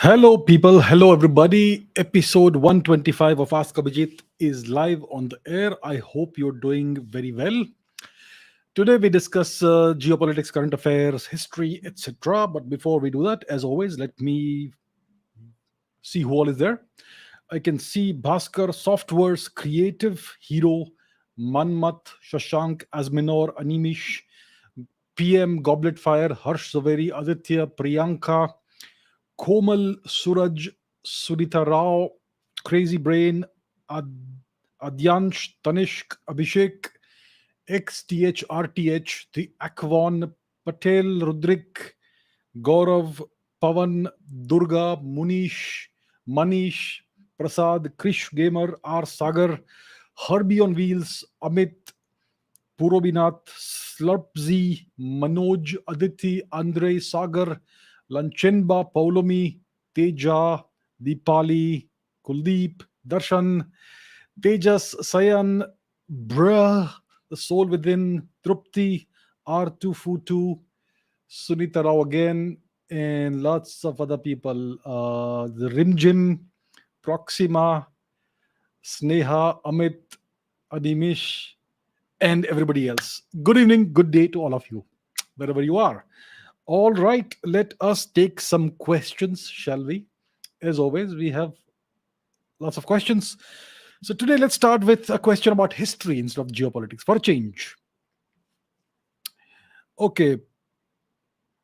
Hello, people. Hello, everybody. Episode 125 of Ask Abhijit is live on the air. I hope you're doing very well. Today, we discuss geopolitics, current affairs, history, etc. But before we do that, as always, let me see who all is there. I can see Bhaskar, Software's creative hero, Manmat, Shashank, Asminor, Animish, PM, Goblet Fire, Harsh Zaveri, Aditya, Priyanka, Komal, Suraj, Sudita Rao, Crazy Brain, Adyansh, Tanishk, Abhishek, XTHRTH, the Akwan, Patel, Rudrik, Gaurav, Pavan, Durga, Munish, Manish, Prasad, Krish Gamer, R. Sagar, Herbie on Wheels, Amit, Purobinath, Slurpzi, Manoj, Aditi, Andre, Sagar, Lanchenba, Paulomi, Teja, Deepali, Kuldeep, Darshan, Tejas, Sayan, Bruh, The Soul Within, Trupti, R2Futu, Sunita Rao again, and lots of other people. The Rimjim, Proxima, Sneha, Amit, Adimish, and everybody else. Good evening, good day to all of you, wherever you are. All right, let us take some questions, shall we? As always, we have lots of questions. So today, let's start with a question about history instead of geopolitics for a change. Okay,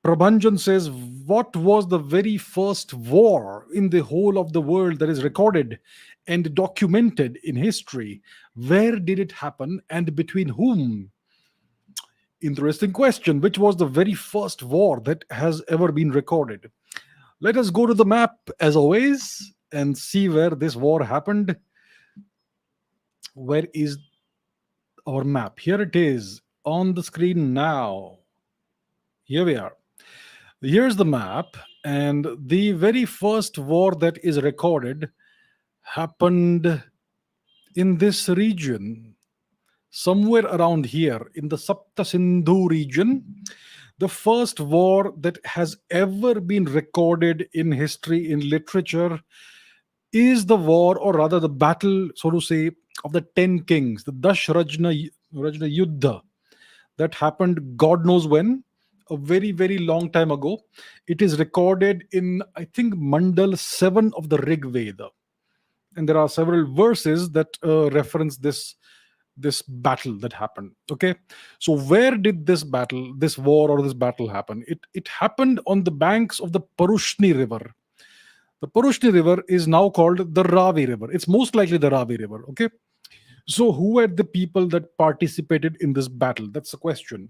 Prabhanjan says, what was the very first war in the whole of the world that is recorded and documented in history? Where did it happen and between whom? Interesting question. Which was the very first war that has ever been recorded? Let us go to the map as always and see where this war happened. Where is our map? Here it is on the screen now. Here we are. Here's the map, and the very first war that is recorded happened in this region, somewhere around here in the Sapta Sindhu region. The first war that has ever been recorded in history, in literature, is the war, or rather the battle, so to say, of the 10 kings, the Dashrajna Yuddha, that happened God knows when, a very, very long time ago. It is recorded in, I think, Mandal 7 of the Rig Veda. And there are several verses that reference this battle that happened. Okay, so where did this war or this battle happen? It happened on the banks of the Parushni River. The Parushni River is now called the Ravi River. It's most likely the Ravi River. Okay, so who were the people that participated in this battle? That's the question.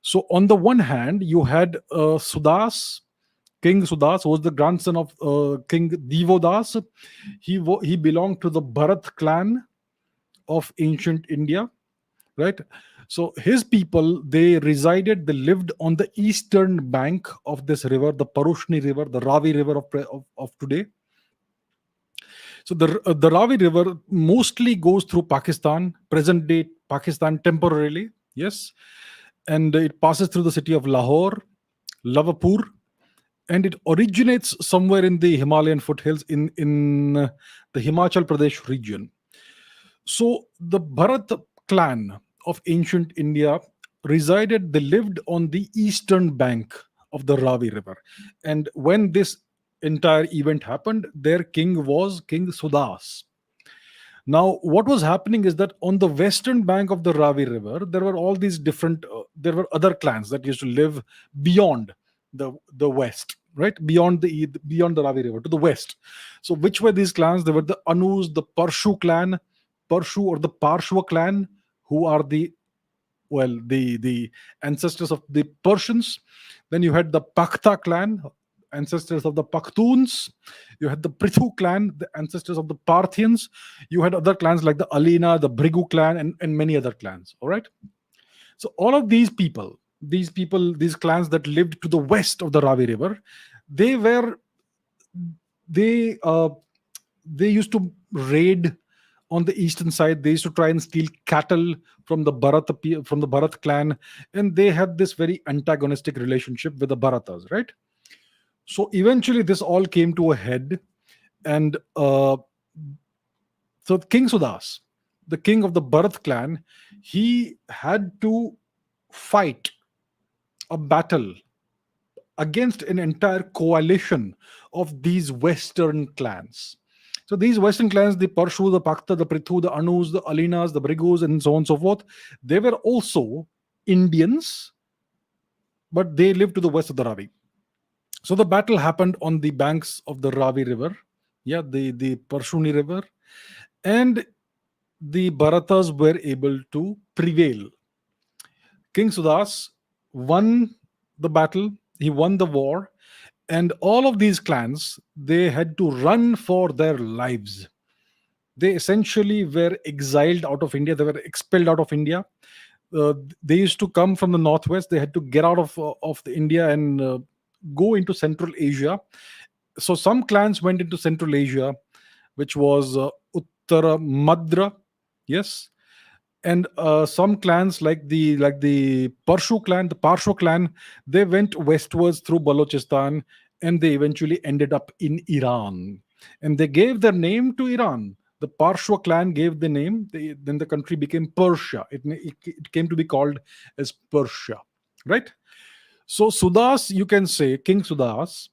So on the one hand, you had Sudas, King Sudas was the grandson of King Divodas. He belonged to the Bharat clan of ancient India, right? So his people, they lived on the eastern bank of this river, the Parushni River, the Ravi River of today. So the Ravi River mostly goes through Pakistan, present day Pakistan temporarily, yes. and it passes through the city of Lahore, Lavapur, and it originates somewhere in the Himalayan foothills in the Himachal Pradesh region. So the Bharat clan of ancient India resided, they lived on the eastern bank of the Ravi River. And when this entire event happened, their king was King Sudas. Now, what was happening is that on the western bank of the Ravi River, there were all these different, there were other clans that used to live beyond the west, right? Beyond the Ravi River to the west. So, which were these clans? There were the Anus, the Parshu clan, Parshu or the Parshva clan, who are the ancestors of the Persians. Then you had the Paktha clan, ancestors of the Pakhtuns. You had the Prithu clan, the ancestors of the Parthians. You had other clans like the Alina, the Brigu clan, and many other clans. All right. So all of these clans that lived to the west of the Ravi River, they were they uh, they used to raid on the eastern side. They used to try and steal cattle from the Bharat clan, and they had this very antagonistic relationship with the Bharatas, right? So eventually, this all came to a head, and so King Sudas, the king of the Bharat clan, he had to fight a battle against an entire coalition of these Western clans. So these Western clans, the Parshu, the Paktha, the Prithu, the Anus, the Alinas, the Brigus, and so on and so forth, they were also Indians, but they lived to the west of the Ravi. So the battle happened on the banks of the Ravi River, yeah, the Parshuni River, and the Bharatas were able to prevail. King Sudas won the battle, he won the war, and all of these clans, they had to run for their lives. They essentially were exiled out of India, they were expelled out of India. They used to come from the northwest, they had to get out of the India and go into Central Asia. So some clans went into Central Asia, which was Uttara Madra, yes, and some clans like the Parshu clan, the Parshva clan, they went westwards through Balochistan, and they eventually ended up in Iran, and they gave their name to Iran. The Parshva clan gave the name. Then the country became Persia. It came to be called as Persia, right? So Sudas, you can say King Sudas,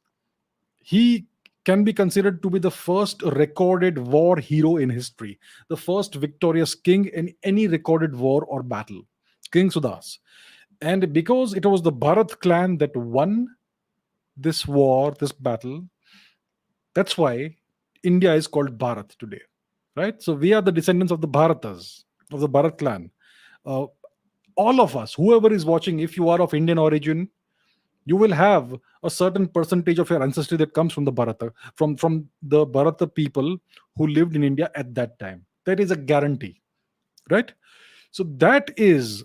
he can be considered to be the first recorded war hero in history, the first victorious king in any recorded war or battle, King Sudas. And because it was the Bharat clan that won this war, this battle, that's why India is called Bharat today, right? So we are the descendants of the Bharatas, of the Bharat clan. Uh, all of us, whoever is watching, if you are of Indian origin, you will have a certain percentage of your ancestry that comes from the Bharata, from the Bharata people who lived in India at that time. That is a guarantee, right? So that is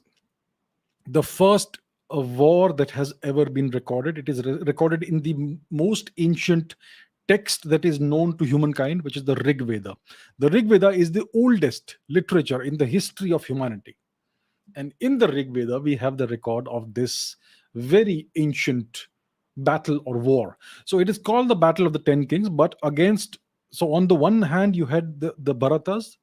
the first war that has ever been recorded. It is recorded in the most ancient text that is known to humankind, which is the Rig Veda. The Rig Veda is the oldest literature in the history of humanity. And in the Rig Veda, we have the record of this very ancient battle or war. So it is called the Battle of the Ten Kings, but against, so on the one hand, you had the Bharatas,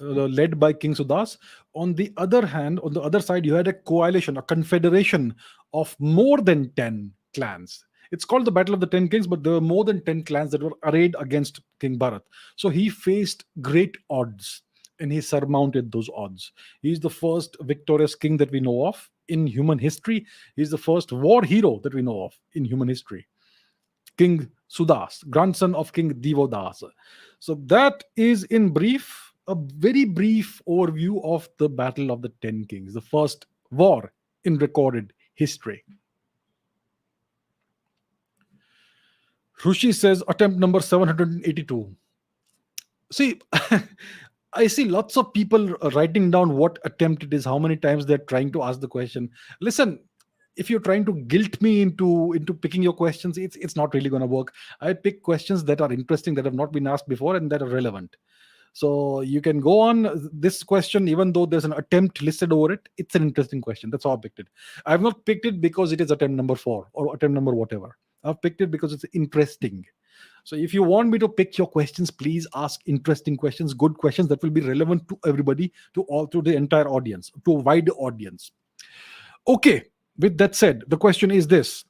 led by King Sudas. On the other hand, on the other side, you had a coalition, a confederation of more than 10 clans. It's called the Battle of the Ten Kings, but there were more than 10 clans that were arrayed against King Bharat. So he faced great odds, and he surmounted those odds. He's the first victorious king that we know of in human history. He's the first war hero that we know of in human history. King Sudas, grandson of King Divodas. So that is in brief, a very brief overview of the Battle of the Ten Kings, the first war in recorded history. Rushi says attempt number 782. See, I see lots of people writing down what attempt it is, how many times they're trying to ask the question. Listen, if you're trying to guilt me into picking your questions, it's not really going to work. I pick questions that are interesting, that have not been asked before, and that are relevant. So you can go on this question, even though there's an attempt listed over it. It's an interesting question. That's how I picked it. I've not picked it because it is attempt number 4 or attempt number whatever. I've picked it because it's interesting. So if you want me to pick your questions, please ask interesting questions, good questions that will be relevant to everybody, to the entire audience, to a wide audience. Okay, with that said, the question is this: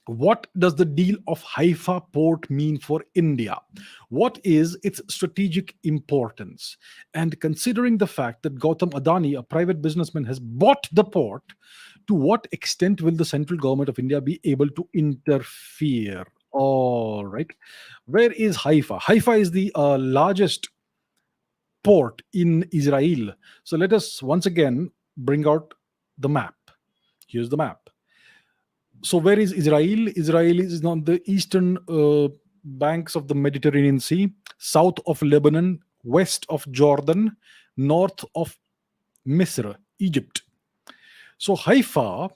what does the deal of Haifa port mean for India? What is its strategic importance? And considering the fact that Gautam Adani, a private businessman, has bought the port, to what extent will the central government of India be able to interfere? All right. Where is Haifa? Haifa is the largest port in Israel. So let us once again bring out the map. Here's the map. So where is Israel? Israel is on the eastern banks of the Mediterranean Sea, south of Lebanon, west of Jordan, north of Misr, Egypt. So Haifa,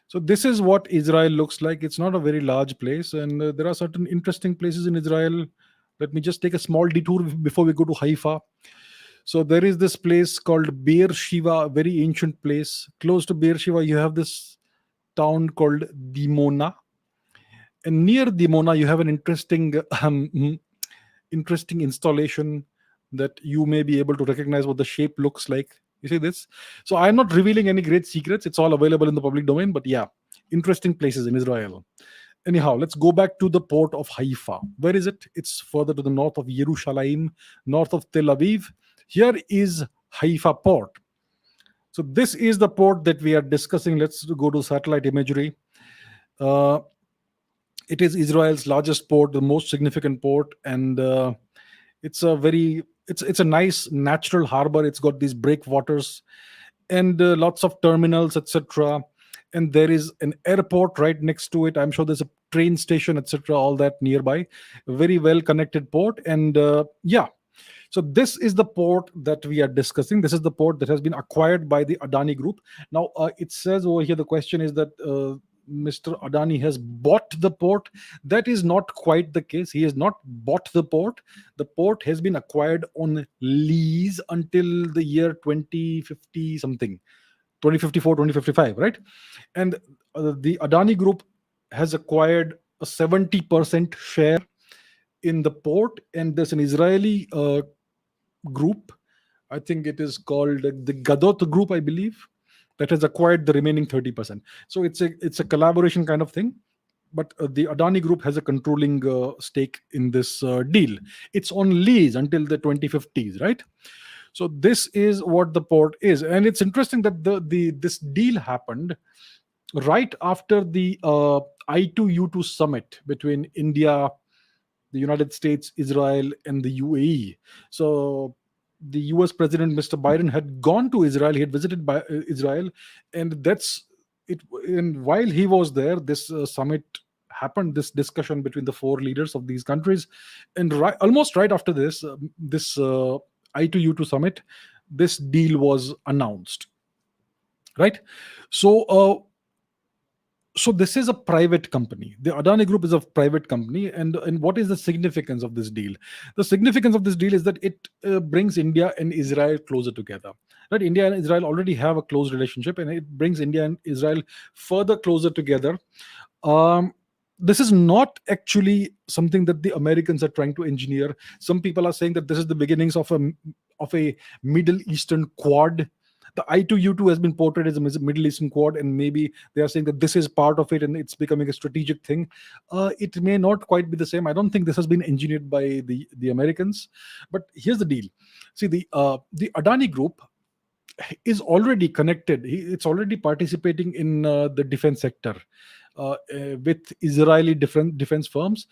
so this is what Israel looks like. It's not a very large place, and there are certain interesting places in Israel. Let me just take a small detour before we go to Haifa. So there is this place called Beer Shiva, a very ancient place. Close to Beer Shiva, you have this town called Dimona, and near Dimona, you have an interesting installation that you may be able to recognize what the shape looks like. You see this? So I'm not revealing any great secrets. It's all available in the public domain. But yeah, interesting places in Israel. Anyhow, let's go back to the port of Haifa. Where is it? It's further to the north of Jerusalem, north of Tel Aviv. Here is Haifa port. So this is the port that we are discussing. Let's go to satellite imagery. Uh, it is Israel's largest port, the most significant port, and it's a very it's a nice natural harbor. It's got these breakwaters and lots of terminals, etc. And there is an airport right next to it. I'm sure there's a train station, etc. All that nearby. A very well connected port, and yeah. So this is the port that we are discussing. This is the port that has been acquired by the Adani Group. Now, it says over here, the question is that Mr. Adani has bought the port. That is not quite the case. He has not bought the port. The port has been acquired on lease until the year 2050 something, 2054, 2055, right? And the Adani Group has acquired a 70% share in the port, and there's an Israeli group. I think it is called the Govt group, I believe, that has acquired the remaining 30%. So it's a collaboration kind of thing. But the Adani Group has a controlling stake in this deal. It's on lease until the 2050s, right? So this is what the port is, and it's interesting that this deal happened right after the I2U2 summit between India, the United States, Israel, and the UAE. So the US President, Mr. Biden, had gone to Israel. He had visited Israel, and that's it. And while he was there, this summit happened. This discussion between the four leaders of these countries, and almost right after this I2U2 summit, this deal was announced. Right. So. So this is a private company. The Adani Group is a private company, and what is the significance of this deal? The significance of this deal is that it brings India and Israel closer together. Right? India and Israel already have a close relationship, and it brings India and Israel further closer together. Um, this is not actually something that the Americans are trying to engineer. Some people are saying that this is the beginnings of a Middle Eastern Quad. The I2U2 has been portrayed as a Middle Eastern Quad, and maybe they are saying that this is part of it and it's becoming a strategic thing. It may not quite be the same. I don't think this has been engineered by the Americans. But here's the deal. See, the Adani Group is already connected. It's already participating in the defense sector with Israeli defense firms.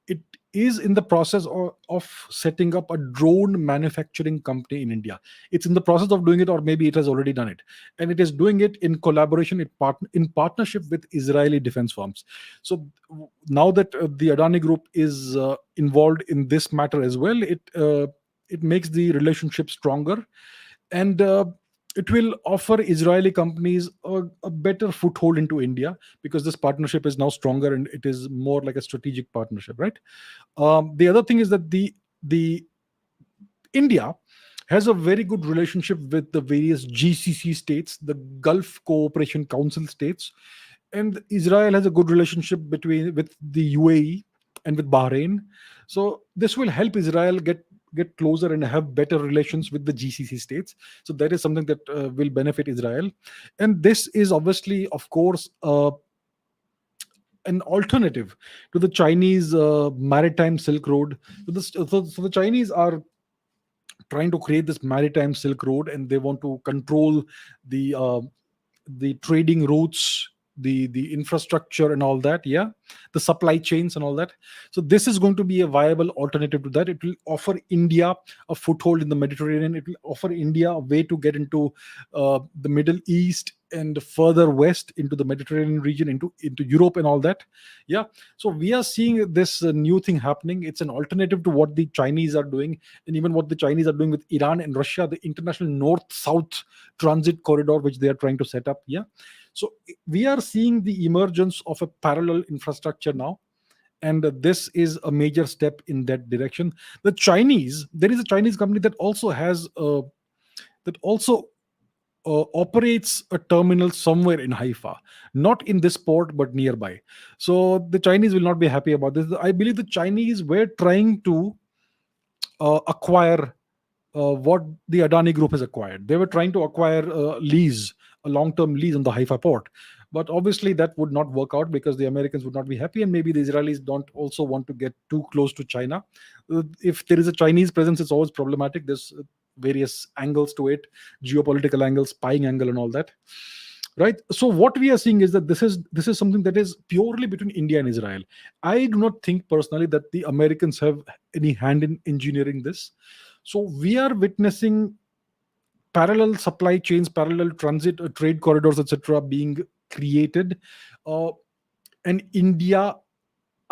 It is in the process of setting up a drone manufacturing company in India. It's in the process of doing it, or maybe it has already done it, and it is doing it in collaboration, in partnership with Israeli defense firms. So now that the Adani Group is involved in this matter as well, it makes the relationship stronger, and it will offer Israeli companies a better foothold into India, because this partnership is now stronger and it is more like a strategic partnership, right? The other thing is that the India has a very good relationship with the various GCC states, the Gulf Cooperation Council states, and Israel has a good relationship between with the UAE and with Bahrain. So this will help Israel get closer and have better relations with the GCC states. So that is something that will benefit Israel, and this is obviously, of course, an alternative to the Chinese maritime Silk Road. So the Chinese are trying to create this maritime Silk Road, and they want to control the trading routes, the infrastructure and all that. Yeah, the supply chains and all that. So this is going to be a viable alternative to that. It will offer India a foothold in the Mediterranean. It will offer India a way to get into the Middle East and further west into the Mediterranean region, into Europe and all that. Yeah, so we are seeing this new thing happening. It's an alternative to what the Chinese are doing, and even what the Chinese are doing with Iran and Russia, the international north south transit corridor which they are trying to set up. Yeah, so we are seeing the emergence of a parallel infrastructure now, and this is a major step in that direction. The Chinese, there is a Chinese company that also has that also operates a terminal somewhere in Haifa, not in this port but nearby. So the Chinese will not be happy about this. I believe the Chinese were trying to acquire what the Adani Group has acquired. They were trying to acquire a long-term lease on the Haifa port. But obviously, that would not work out because the Americans would not be happy, and maybe the Israelis don't also want to get too close to China. If there is a Chinese presence, it's always problematic. There's various angles to it, geopolitical angles, spying angle, and all that. Right. So what we are seeing is that this is something that is purely between India and Israel. I do not think personally that the Americans have any hand in engineering this. So we are witnessing parallel supply chains, parallel transit, trade corridors, etc., being created. Uh, an India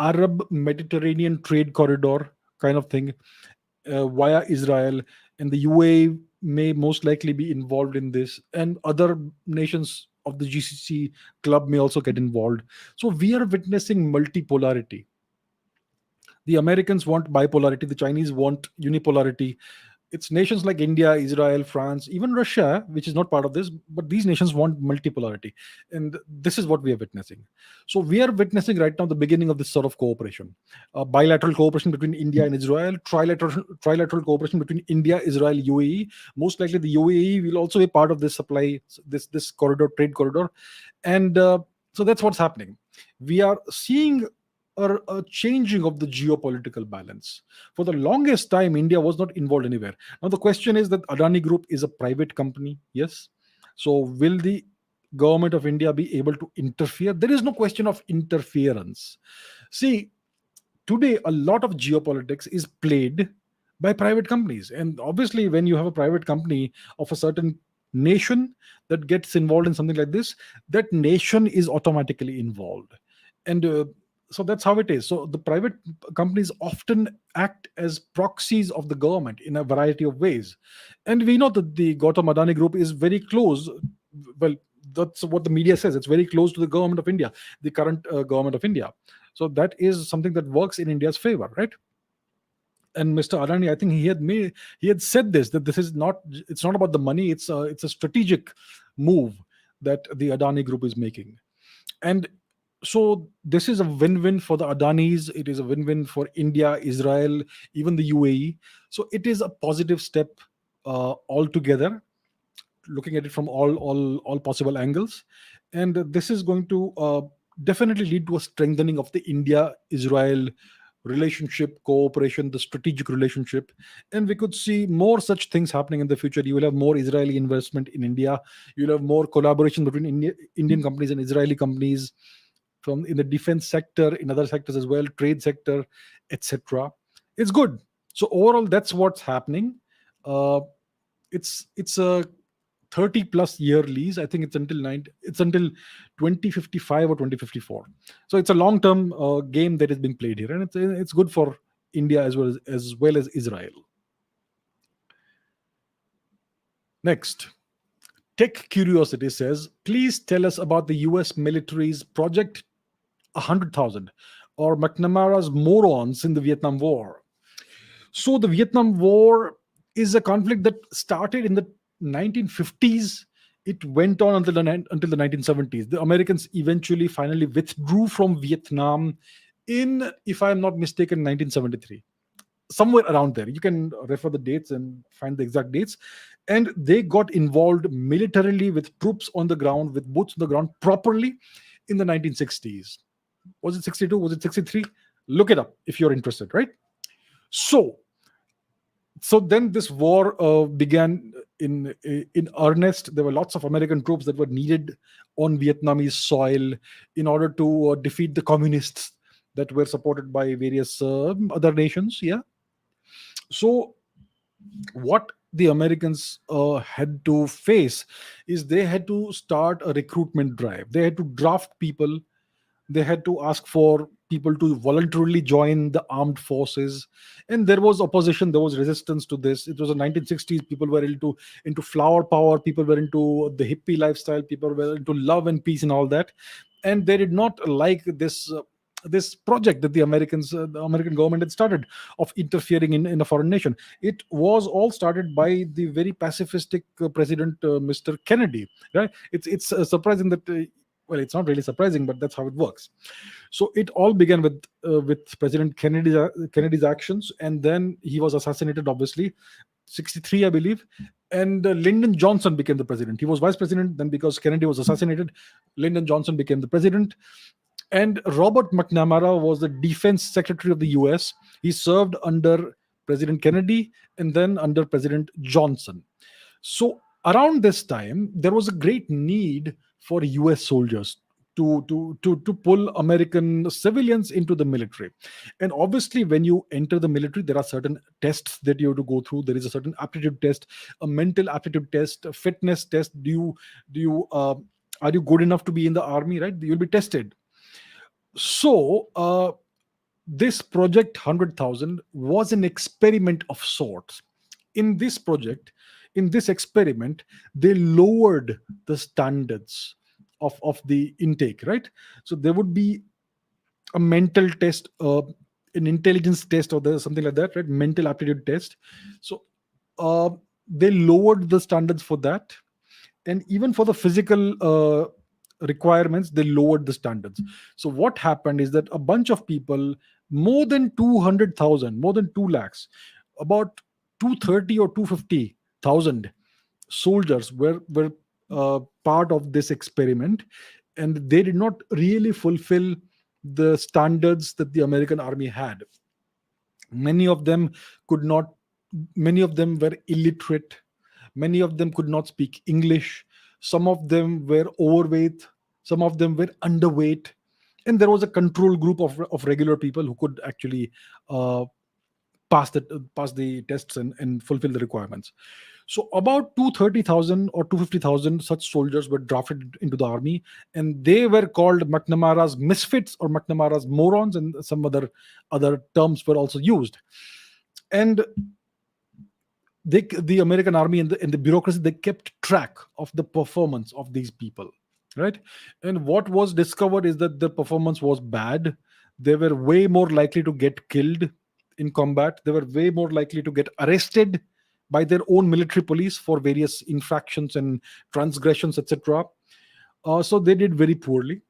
Arab Mediterranean trade corridor kind of thing via Israel, and the UAE may most likely be involved in this, and other nations of the GCC club may also get involved. So we are witnessing multipolarity. The Americans want bipolarity, the Chinese want unipolarity. It's nations like India, Israel, France, even Russia, which is not part of this, but these nations want multipolarity. And this is what we are witnessing. So we are witnessing right now the beginning of this sort of cooperation. Bilateral cooperation between India and Israel, trilateral cooperation between India, Israel, UAE. Most likely the UAE will also be part of this supply, this corridor, trade corridor. And so that's what's happening. We are seeing a changing of the geopolitical balance. For the longest time, India was not involved anywhere. Now, the question is that Adani Group is a private company, yes. So, will the government of India be able to interfere? There is no question of interference. See, today, a lot of geopolitics is played by private companies. And obviously, when you have a private company of a certain nation that gets involved in something like this, that nation is automatically involved. And so that's how it is. So the private companies often act as proxies of the government in a variety of ways. And we know that the Gautam Adani Group is very close. Well, that's what the media says. It's very close to the government of India, the current government of India. So that is something that works in India's favor, right? And Mr. Adani, I think he had said this, that this is not, it's not about the money. It's a strategic move that the Adani Group is making. And so this is a win-win for the Adanis. It is a win-win for India, Israel, even the UAE. So it is a positive step altogether, looking at it from all possible angles. And this is going to definitely lead to a strengthening of the India-Israel relationship, cooperation, the strategic relationship. And we could see more such things happening in the future. You will have more Israeli investment in India. You'll have more collaboration between Indian companies and Israeli companies, from in the defense sector, in other sectors as well, trade sector, etc. It's good. So overall, that's what's happening. Uh, it's a 30 plus year lease. I think it's until 2055 or 2054. So it's a long term game that is being played here, and it's good for India as well as Israel. Next, Tech Curiosity says, please tell us about the US military's Project 100,000 or McNamara's Morons in the Vietnam War. So the Vietnam War is a conflict that started in the 1950s. It went on until the 1970s. The Americans eventually finally withdrew from Vietnam in, if I'm not mistaken, 1973, somewhere around there. You can refer the dates and find the exact dates. And they got involved militarily with troops on the ground, with boots on the ground properly in the 1960s. Was it 62? Was it 63? Look it up if you're interested, right? So, so then this war began in earnest. There were lots of American troops that were needed on Vietnamese soil in order to defeat the communists that were supported by various other nations. Yeah. So what the Americans had to face is they had to start a recruitment drive. They had to draft people. They had to ask for people to voluntarily join the armed forces, and there was opposition. There was resistance to this. It was the 1960s. People were into flower power. People were into the hippie lifestyle. People were into love and peace and all that, and they did not like this project that the American government had started of interfering in a foreign nation. It was all started by the very pacifistic president, Mr. Kennedy. Right? It's surprising that. Well, it's not really surprising, but that's how it works. So it all began with President Kennedy's actions, and then he was assassinated, obviously, 63, I believe. And Lyndon Johnson became the president. He was vice president. Then, because Kennedy was assassinated, Lyndon Johnson became the president. And Robert McNamara was the defense secretary of the US. He served under President Kennedy and then under President Johnson. So around this time, there was a great need for US soldiers to pull American civilians into the military. And obviously, when you enter the military, there are certain tests that you have to go through. There is a certain aptitude test, a mental aptitude test, a fitness test. Do you are you good enough to be in the army? Right? You'll be tested. So this project 100,000 was an experiment of sorts. In this project, in this experiment, they lowered the standards of the intake, right? So there would be a mental test, an intelligence test, or there's something like that, right? Mental aptitude test. So uh, they lowered the standards for that, and even for the physical requirements, they lowered the standards. So what happened is that a bunch of people, more than 200,000, more than 2 lakhs, about 230 or 250,000 soldiers were part of this experiment, and they did not really fulfill the standards that the American army had. Many of them could not. Many of them were illiterate. Many of them could not speak English. Some of them were overweight. Some of them were underweight. And there was a control group of regular people who could actually uh, pass the tests and fulfill the requirements. So about 230,000 or 250,000 such soldiers were drafted into the army, and they were called McNamara's misfits or McNamara's morons, and some other terms were also used. And the American army and the bureaucracy, they kept track of the performance of these people, right? And what was discovered is that the performance was bad. They were way more likely to get killed in combat. They were way more likely to get arrested by their own military police for various infractions and transgressions, etc. So they did very poorly.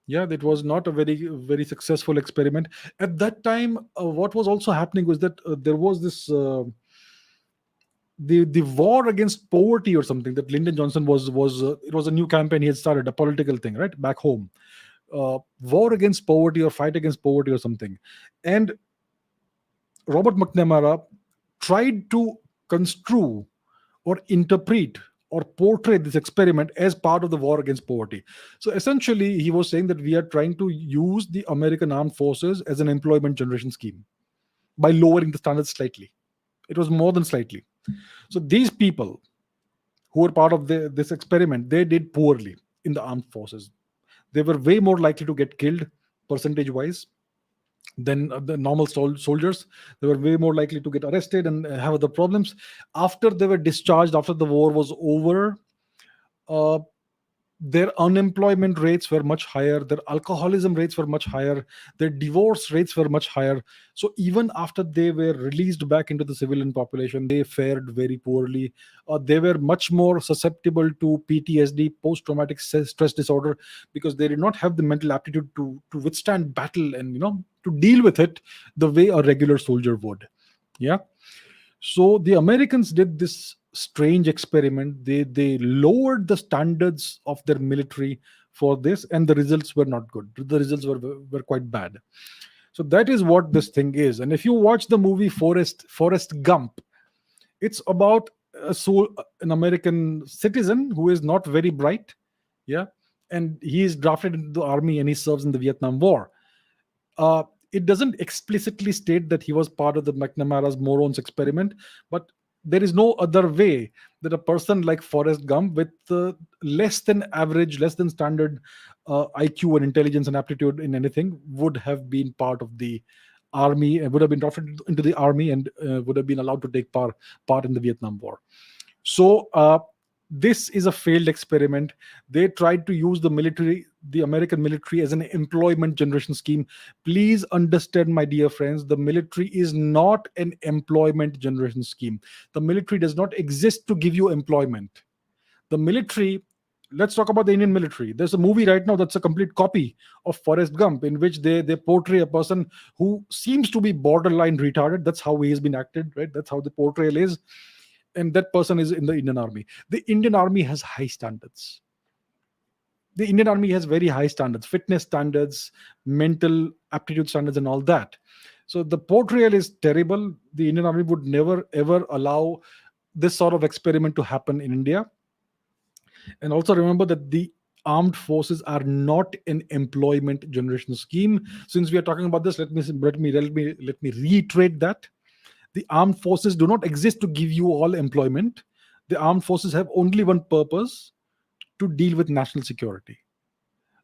Yeah, that was not a very successful experiment at that time. What was also happening was that there was this the war against poverty or something that Lyndon Johnson was it was a new campaign he had started, a political thing, right, back home. War against poverty or fight against poverty or something. And Robert McNamara tried to construe or interpret or portray this experiment as part of the war against poverty. So essentially, he was saying that we are trying to use the American armed forces as an employment generation scheme by lowering the standards slightly. It was more than slightly. So these people who were part of this experiment, they did poorly in the armed forces. They were way more likely to get killed percentage wise than the normal soldiers. They were way more likely to get arrested and have other problems. After they were discharged, after the war was over, uh, Their unemployment rates were much higher, their alcoholism rates were much higher, their divorce rates were much higher. So even after they were released back into the civilian population, they fared very poorly. They were much more susceptible to PTSD, post traumatic stress disorder, because they did not have the mental aptitude to withstand battle and to deal with it the way a regular soldier would. Yeah. So the Americans did this strange experiment. They lowered the standards of their military for this, and the results were not good. The results were quite bad. So that is what this thing is. And if you watch the movie Forrest Gump, it's about an American citizen who is not very bright. Yeah. And he is drafted into the army and he serves in the Vietnam War. uh, it doesn't explicitly state that he was part of the McNamara's Morons experiment, but there is no other way that a person like Forrest Gump, with less than average, less than standard IQ and intelligence and aptitude in anything, would have been part of the army and would have been drafted into the army and would have been allowed to take part in the Vietnam War. So this is a failed experiment. They tried to use the American military, as an employment generation scheme. Please understand, my dear friends, the military is not an employment generation scheme. The military does not exist to give you employment. The military, let's talk about the Indian military. There's a movie right now that's a complete copy of Forrest Gump, in which they portray a person who seems to be borderline retarded. That's how he has been acted, right? That's how the portrayal is. And that person is in the Indian army. The Indian army has high standards. The Indian army has very high standards, fitness standards, mental aptitude standards, and all that. So the portrayal is terrible. The Indian army would never ever allow this sort of experiment to happen in India. And also remember that the armed forces are not an employment generation scheme. Since we are talking about this, let me reiterate that the armed forces do not exist to give you all employment. The armed forces have only one purpose: to deal with national security.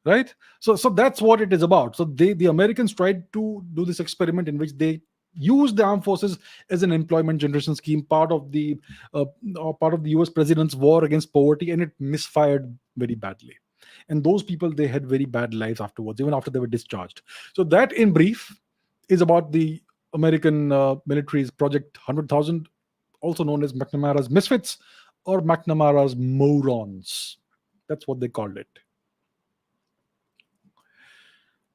Right? So that's what it is about. So the Americans tried to do this experiment in which they used the armed forces as an employment generation scheme, uh, part of the US president's war against poverty, and it misfired very badly. And those people, they had very bad lives afterwards, even after they were discharged. So that, in brief, is about the American military's Project 100,000, also known as McNamara's Misfits or McNamara's Morons. That's what they called it.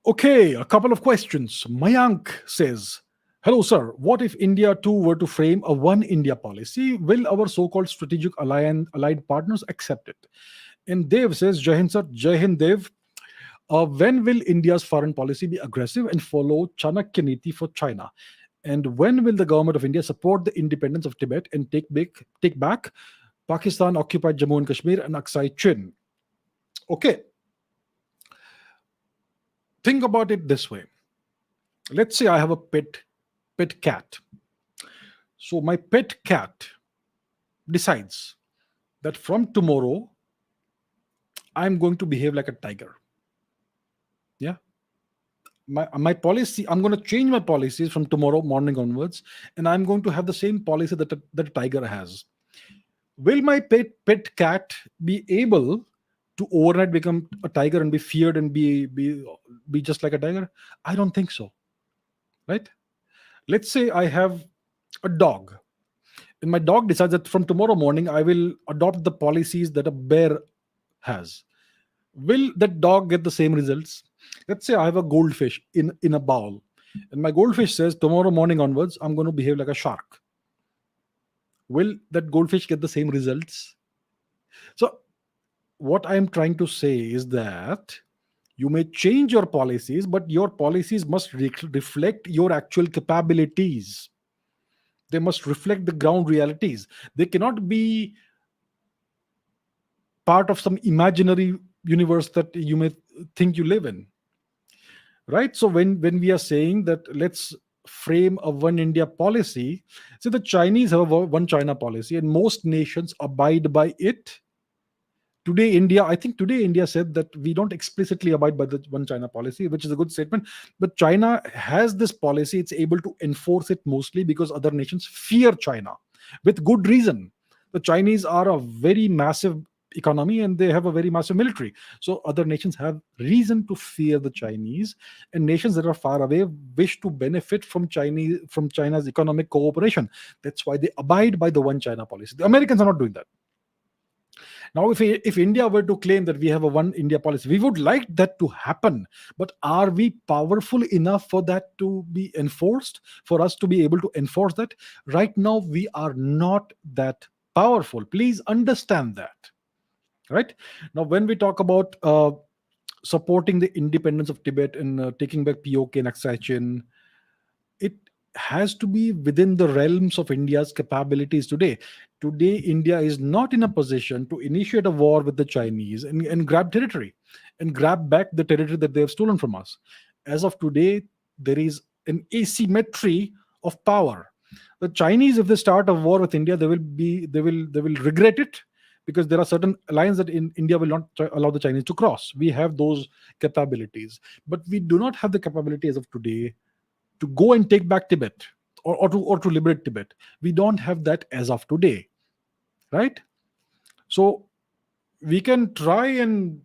Okay, a couple of questions. Mayank says, hello, sir. What if India too were to frame a one India policy? Will our so called strategic allied partners accept it? And Dev says, Jai Hind, sir. Jai Hind, Dev. When will India's foreign policy be aggressive and follow Chanakya Niti for China? And when will the government of India support the independence of Tibet and take back Pakistan occupied Jammu and Kashmir and Aksai Chin? Okay. Think about it this way. Let's say I have a pet cat. So my pet cat decides that from tomorrow I'm going to behave like a tiger. Yeah. My policy, I'm going to change my policies from tomorrow morning onwards, and I'm going to have the same policy that a tiger has. Will my pet cat be able to overnight become a tiger and be feared and be just like a tiger? I don't think so. Right? Let's say I have a dog, and my dog decides that from tomorrow morning I will adopt the policies that a bear has. Will that dog get the same results? Let's say I have a goldfish in a bowl, and my goldfish says tomorrow morning onwards I'm going to behave like a shark. Will that goldfish get the same results? So what I'm trying to say is that you may change your policies, but your policies must reflect your actual capabilities. They must reflect the ground realities. They cannot be part of some imaginary universe that you may think you live in. Right? So when we are saying that let's frame a one India policy, so the Chinese have a one China policy, and most nations abide by it. Today India said that we don't explicitly abide by the one China policy, which is a good statement. But China has this policy. It's able to enforce it mostly because other nations fear China with good reason. The Chinese are a very massive economy and they have a very massive military. So other nations have reason to fear the Chinese, and nations that are far away wish to benefit from China's economic cooperation. That's why they abide by the one China policy. The Americans are not doing that. Now, if India were to claim that we have a one India policy, we would like that to happen. But are we powerful enough for that to be enforced, for us to be able to enforce that? Right now, we are not that powerful. Please understand that. Right? Now, when we talk about supporting the independence of Tibet and taking back POK and Aksachin, it has to be within the realms of India's capabilities today. Today, India is not in a position to initiate a war with the Chinese and grab territory and grab back the territory that they have stolen from us. As of today, there is an asymmetry of power. The Chinese, if they start a war with India, they will regret it, because there are certain lines that in India will not allow the Chinese to cross. We have those capabilities, but we do not have the capability as of today to go and take back Tibet, or to liberate Tibet. We don't have that as of today, right? So we can try and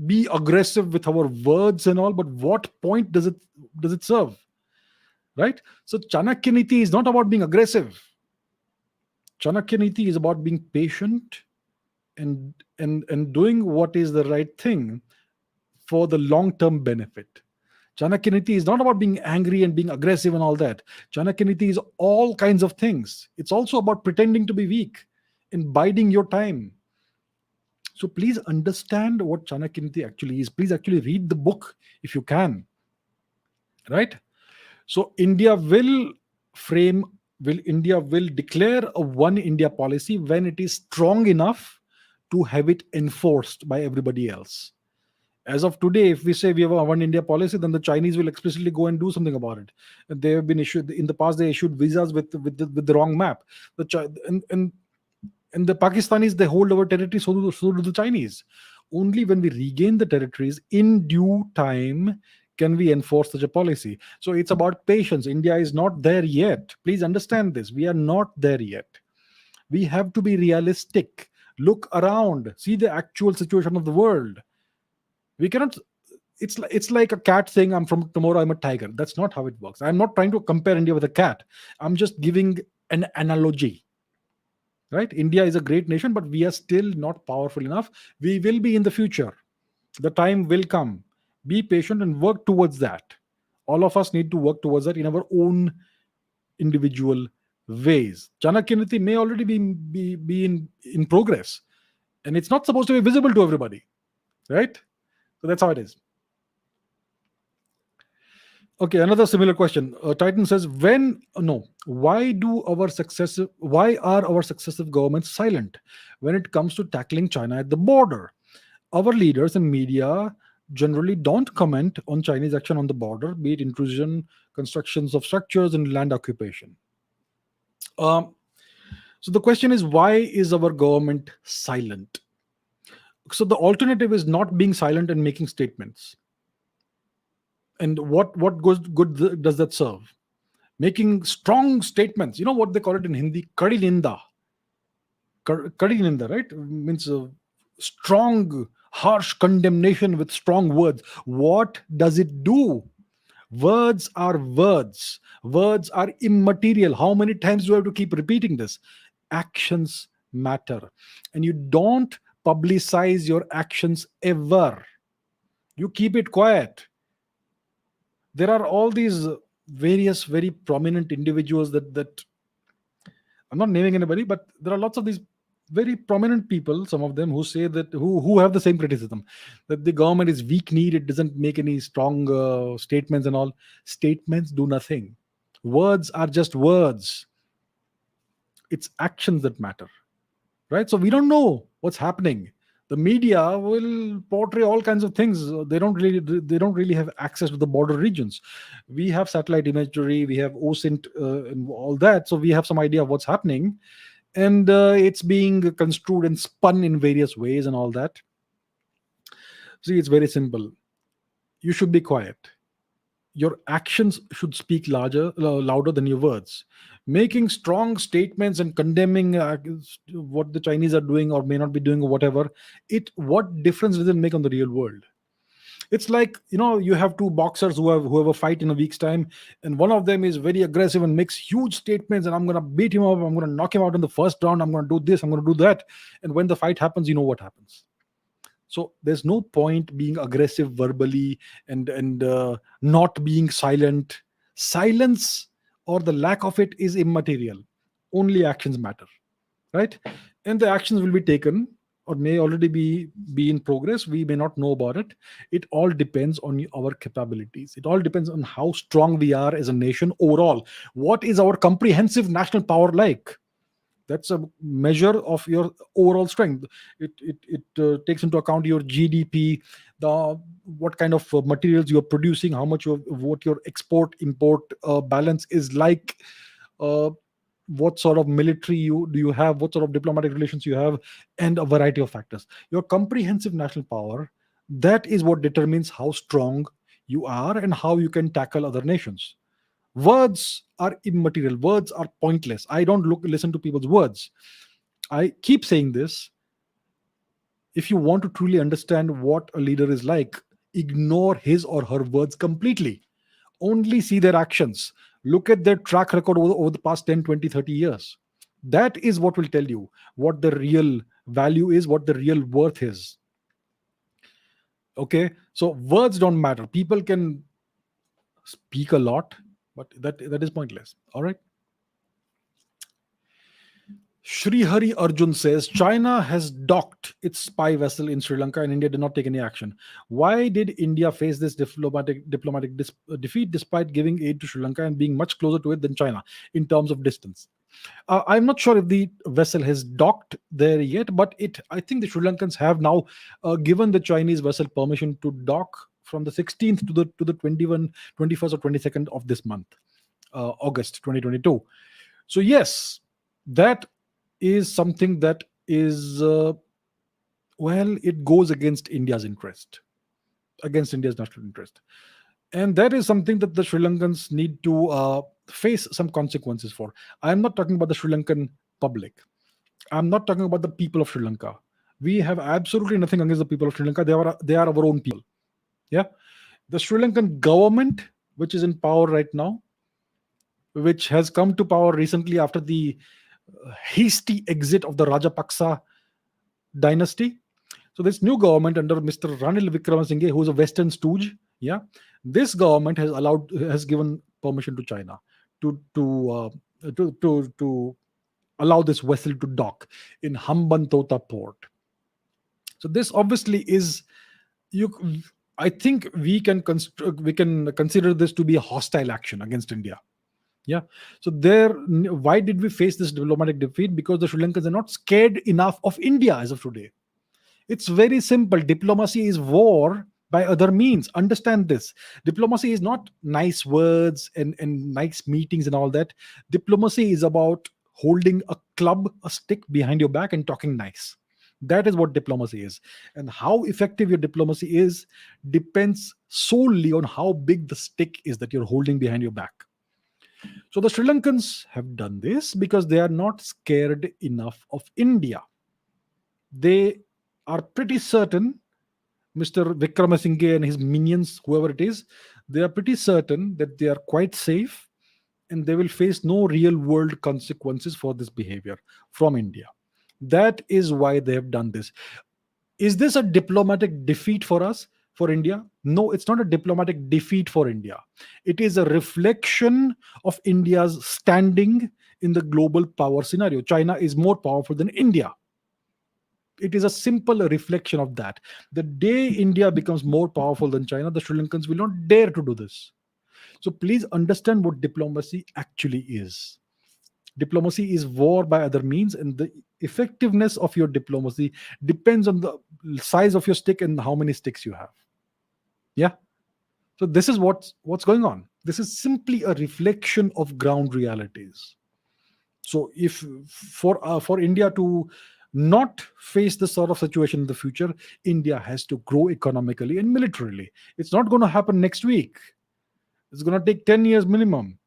be aggressive with our words and all, but what point does it serve, right? So Chanakya Niti is not about being aggressive. Chanakya Niti is about being patient and doing what is the right thing for the long term benefit. Chanakya Niti is not about being angry and being aggressive and all that. Chanakya Niti is all kinds of things. It's also about pretending to be weak and biding your time. So please understand what Chanakya Niti actually is. Please actually read the book if you can. Right? So India will declare a one India policy when it is strong enough to have it enforced by everybody else. As of today, if we say we have a one India policy, then the Chinese will explicitly go and do something about it. And they have been issued in the past. They issued visas with the wrong map. And the Pakistanis, they hold our territory. So do the Chinese. Only when we regain the territories in due time can we enforce such a policy. So it's about patience. India is not there yet. Please understand this. We are not there yet. We have to be realistic. Look around. See the actual situation of the world. We cannot. It's like a cat saying, "I'm from tomorrow. I'm a tiger." That's not how it works. I'm not trying to compare India with a cat. I'm just giving an analogy. Right? India is a great nation, but we are still not powerful enough. We will be in the future. The time will come. Be patient and work towards that. All of us need to work towards that in our own individual ways. Chanakya Niti may already be in progress, and it's not supposed to be visible to everybody. Right? So that's how it is. Okay, another similar question. Titan says, why are our successive governments silent when it comes to tackling China at the border? Our leaders and media generally don't comment on Chinese action on the border, be it intrusion, constructions of structures, and land occupation. So the question is, why is our government silent? So the alternative is not being silent and making statements. And what good does that serve? Making strong statements. You know what they call it in Hindi? Kadi ninda. Kadi ninda, right? Means strong, harsh condemnation with strong words. What does it do? Words are words. Words are immaterial. How many times do I have to keep repeating this? Actions matter. And you don't publicize your actions ever. You keep it quiet. There are all these various very prominent individuals that I'm not naming anybody, but there are lots of these very prominent people, some of them, who say that who have the same criticism, that the government is weak-kneed, it doesn't make any strong statements and all. Statements do nothing. Words are just words. It's actions that matter, right? So we don't know what's happening. The media will portray all kinds of things. They don't really have access to the border regions. We have satellite imagery, we have OSINT and all that, so we have some idea of what's happening, and it's being construed and spun in various ways and all that. See, it's very simple. You should be quiet. Your actions should speak louder than your words. Making strong statements and condemning what the Chinese are doing or may not be doing or whatever, what difference does it make on the real world? It's like, you have two boxers who have a fight in a week's time, and one of them is very aggressive and makes huge statements, and I'm going to beat him up, I'm going to knock him out in the first round, I'm going to do this, I'm going to do that. And when the fight happens, you know what happens. So there's no point being aggressive verbally and not being silent. Silence or the lack of it is immaterial. Only actions matter, right? And the actions will be taken or may already be in progress. We may not know about it. It all depends on our capabilities. It all depends on how strong we are as a nation overall. What is our comprehensive national power like? That's a measure of your overall strength. It takes into account your GDP, the what kind of materials you're producing, how much of what your export import balance is like, uh, what sort of military you do you have, what sort of diplomatic relations you have, and a variety of factors. Your comprehensive national power, that is what determines how strong you are and how you can tackle other nations. Words are immaterial. Words are pointless. I don't listen to people's words. I keep saying this. If you want to truly understand what a leader is like, ignore his or her words completely. Only see their actions. Look at their track record over the past 10, 20, 30 years. That is what will tell you what the real value is, what the real worth is. Okay? So words don't matter. People can speak a lot, but that is pointless. All right? Shri Hari Arjun says China has docked its spy vessel in Sri Lanka and India did not take any action. Why did India face this diplomatic defeat despite giving aid to Sri Lanka and being much closer to it than China in terms of distance? I'm not sure if the vessel has docked there yet, but I think the Sri Lankans have now given the Chinese vessel permission to dock from the 16th to the 21st or 22nd of this month, August 2022. So yes, that is something that is it goes against India's interest, against India's national interest, and that is something that the Sri Lankans need to face some consequences for. I'm not talking about the Sri Lankan public. I'm not talking about the people of Sri Lanka. We have absolutely nothing against the people of Sri Lanka. They are our own people. Yeah, the Sri Lankan government, which is in power right now, which has come to power recently after the hasty exit of the Rajapaksa dynasty. So this new government under Mr. Ranil Vikramaditya, who is a Western stooge, yeah, this government has given permission to China to allow this vessel to dock in Hambantota port. So this obviously is you. I think we can consider this to be a hostile action against India. Yeah. So why did we face this diplomatic defeat? Because the Sri Lankans are not scared enough of India as of today. It's very simple. Diplomacy is war by other means. Understand this. Diplomacy is not nice words and nice meetings and all that. Diplomacy is about holding a club, a stick behind your back and talking nice. That is what diplomacy is. And how effective your diplomacy is depends solely on how big the stick is that you're holding behind your back. So the Sri Lankans have done this because they are not scared enough of India. They are pretty certain, Mr. Vikramasinghe and his minions, whoever it is, they are pretty certain that they are quite safe and they will face no real world consequences for this behavior from India. That is why they have done this. Is this a diplomatic defeat for us, for India? No, it's not a diplomatic defeat for India. It is a reflection of India's standing in the global power scenario. China is more powerful than India. It is a simple reflection of that. The day India becomes more powerful than China, the Sri Lankans will not dare to do this. So please understand what diplomacy actually is. Diplomacy is war by other means, and the effectiveness of your diplomacy depends on the size of your stick and how many sticks you have. Yeah. So this is what's going on. This is simply a reflection of ground realities. So if for India to not face this sort of situation in the future, India has to grow economically and militarily. It's not going to happen next week. It's going to take 10 years minimum.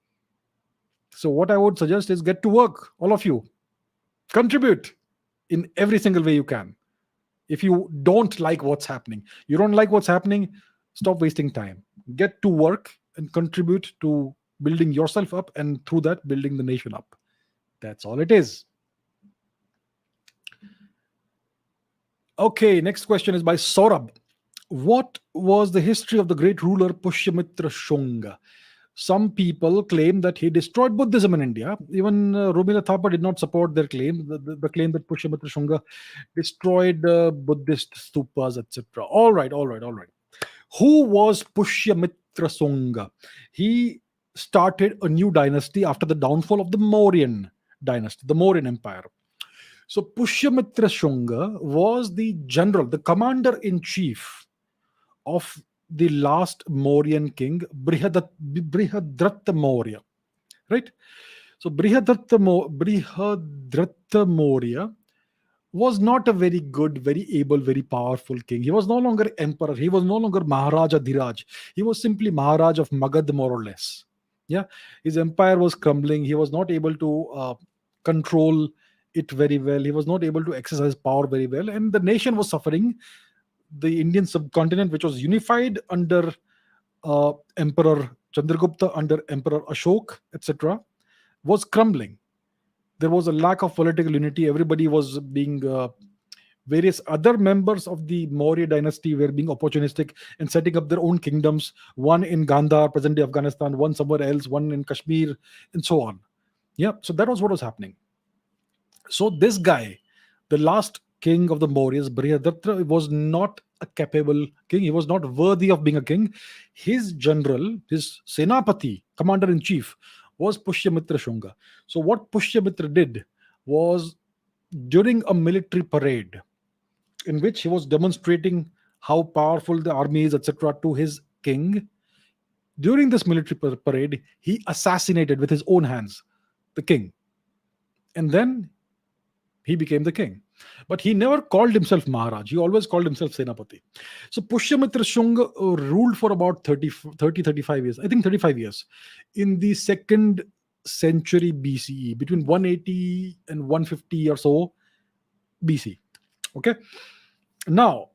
So, what I would suggest is get to work, all of you. Contribute in every single way you can. If you don't like what's happening, stop wasting time. Get to work and contribute to building yourself up, and through that, building the nation up. That's all it is. Okay, next question is by Saurabh. What was the history of the great ruler Pushyamitra Shunga? Some people claim that he destroyed Buddhism in India. Even Rumila Thapa did not support their claim, the claim that Pushyamitra Shunga destroyed Buddhist stupas, etc. All right, all right, all right. Who was Pushyamitra Shunga? He started a new dynasty after the downfall of the Mauryan dynasty, the Mauryan Empire. So Pushyamitra Shunga was the general, the commander in chief of the last Mauryan king, Brihadratta Maurya. Right? So Brihadratta Maurya was not a very good, very able, very powerful king. He was no longer emperor. He was no longer Maharaja Dhiraj. He was simply Maharaj of Magad, more or less. Yeah, his empire was crumbling. He was not able to control it very well. He was not able to exercise power very well, and the nation was suffering. The Indian subcontinent, which was unified under Emperor Chandragupta, under Emperor Ashok, etc., was crumbling. There was a lack of political unity. Everybody was being various other members of the Maurya dynasty were being opportunistic and setting up their own kingdoms, one in Gandhar, present day Afghanistan, one somewhere else, one in Kashmir, and so on. Yeah, so that was what was happening. So this guy, the last king of the Mauryas, Brihadatta, was not a capable king. He was not worthy of being a king. His general, his Senapati, commander in chief, was Pushyamitra Shunga. So what Pushyamitra did was, during a military parade in which he was demonstrating how powerful the army is, etc., to his king, during this military parade, he assassinated with his own hands the king. And then he became the king. But he never called himself Maharaj. He always called himself Senapati. So Pushyamitra Shunga ruled for about 35 years. I think 35 years. In the 2nd century BCE, between 180 and 150 or so BC. Okay. Now,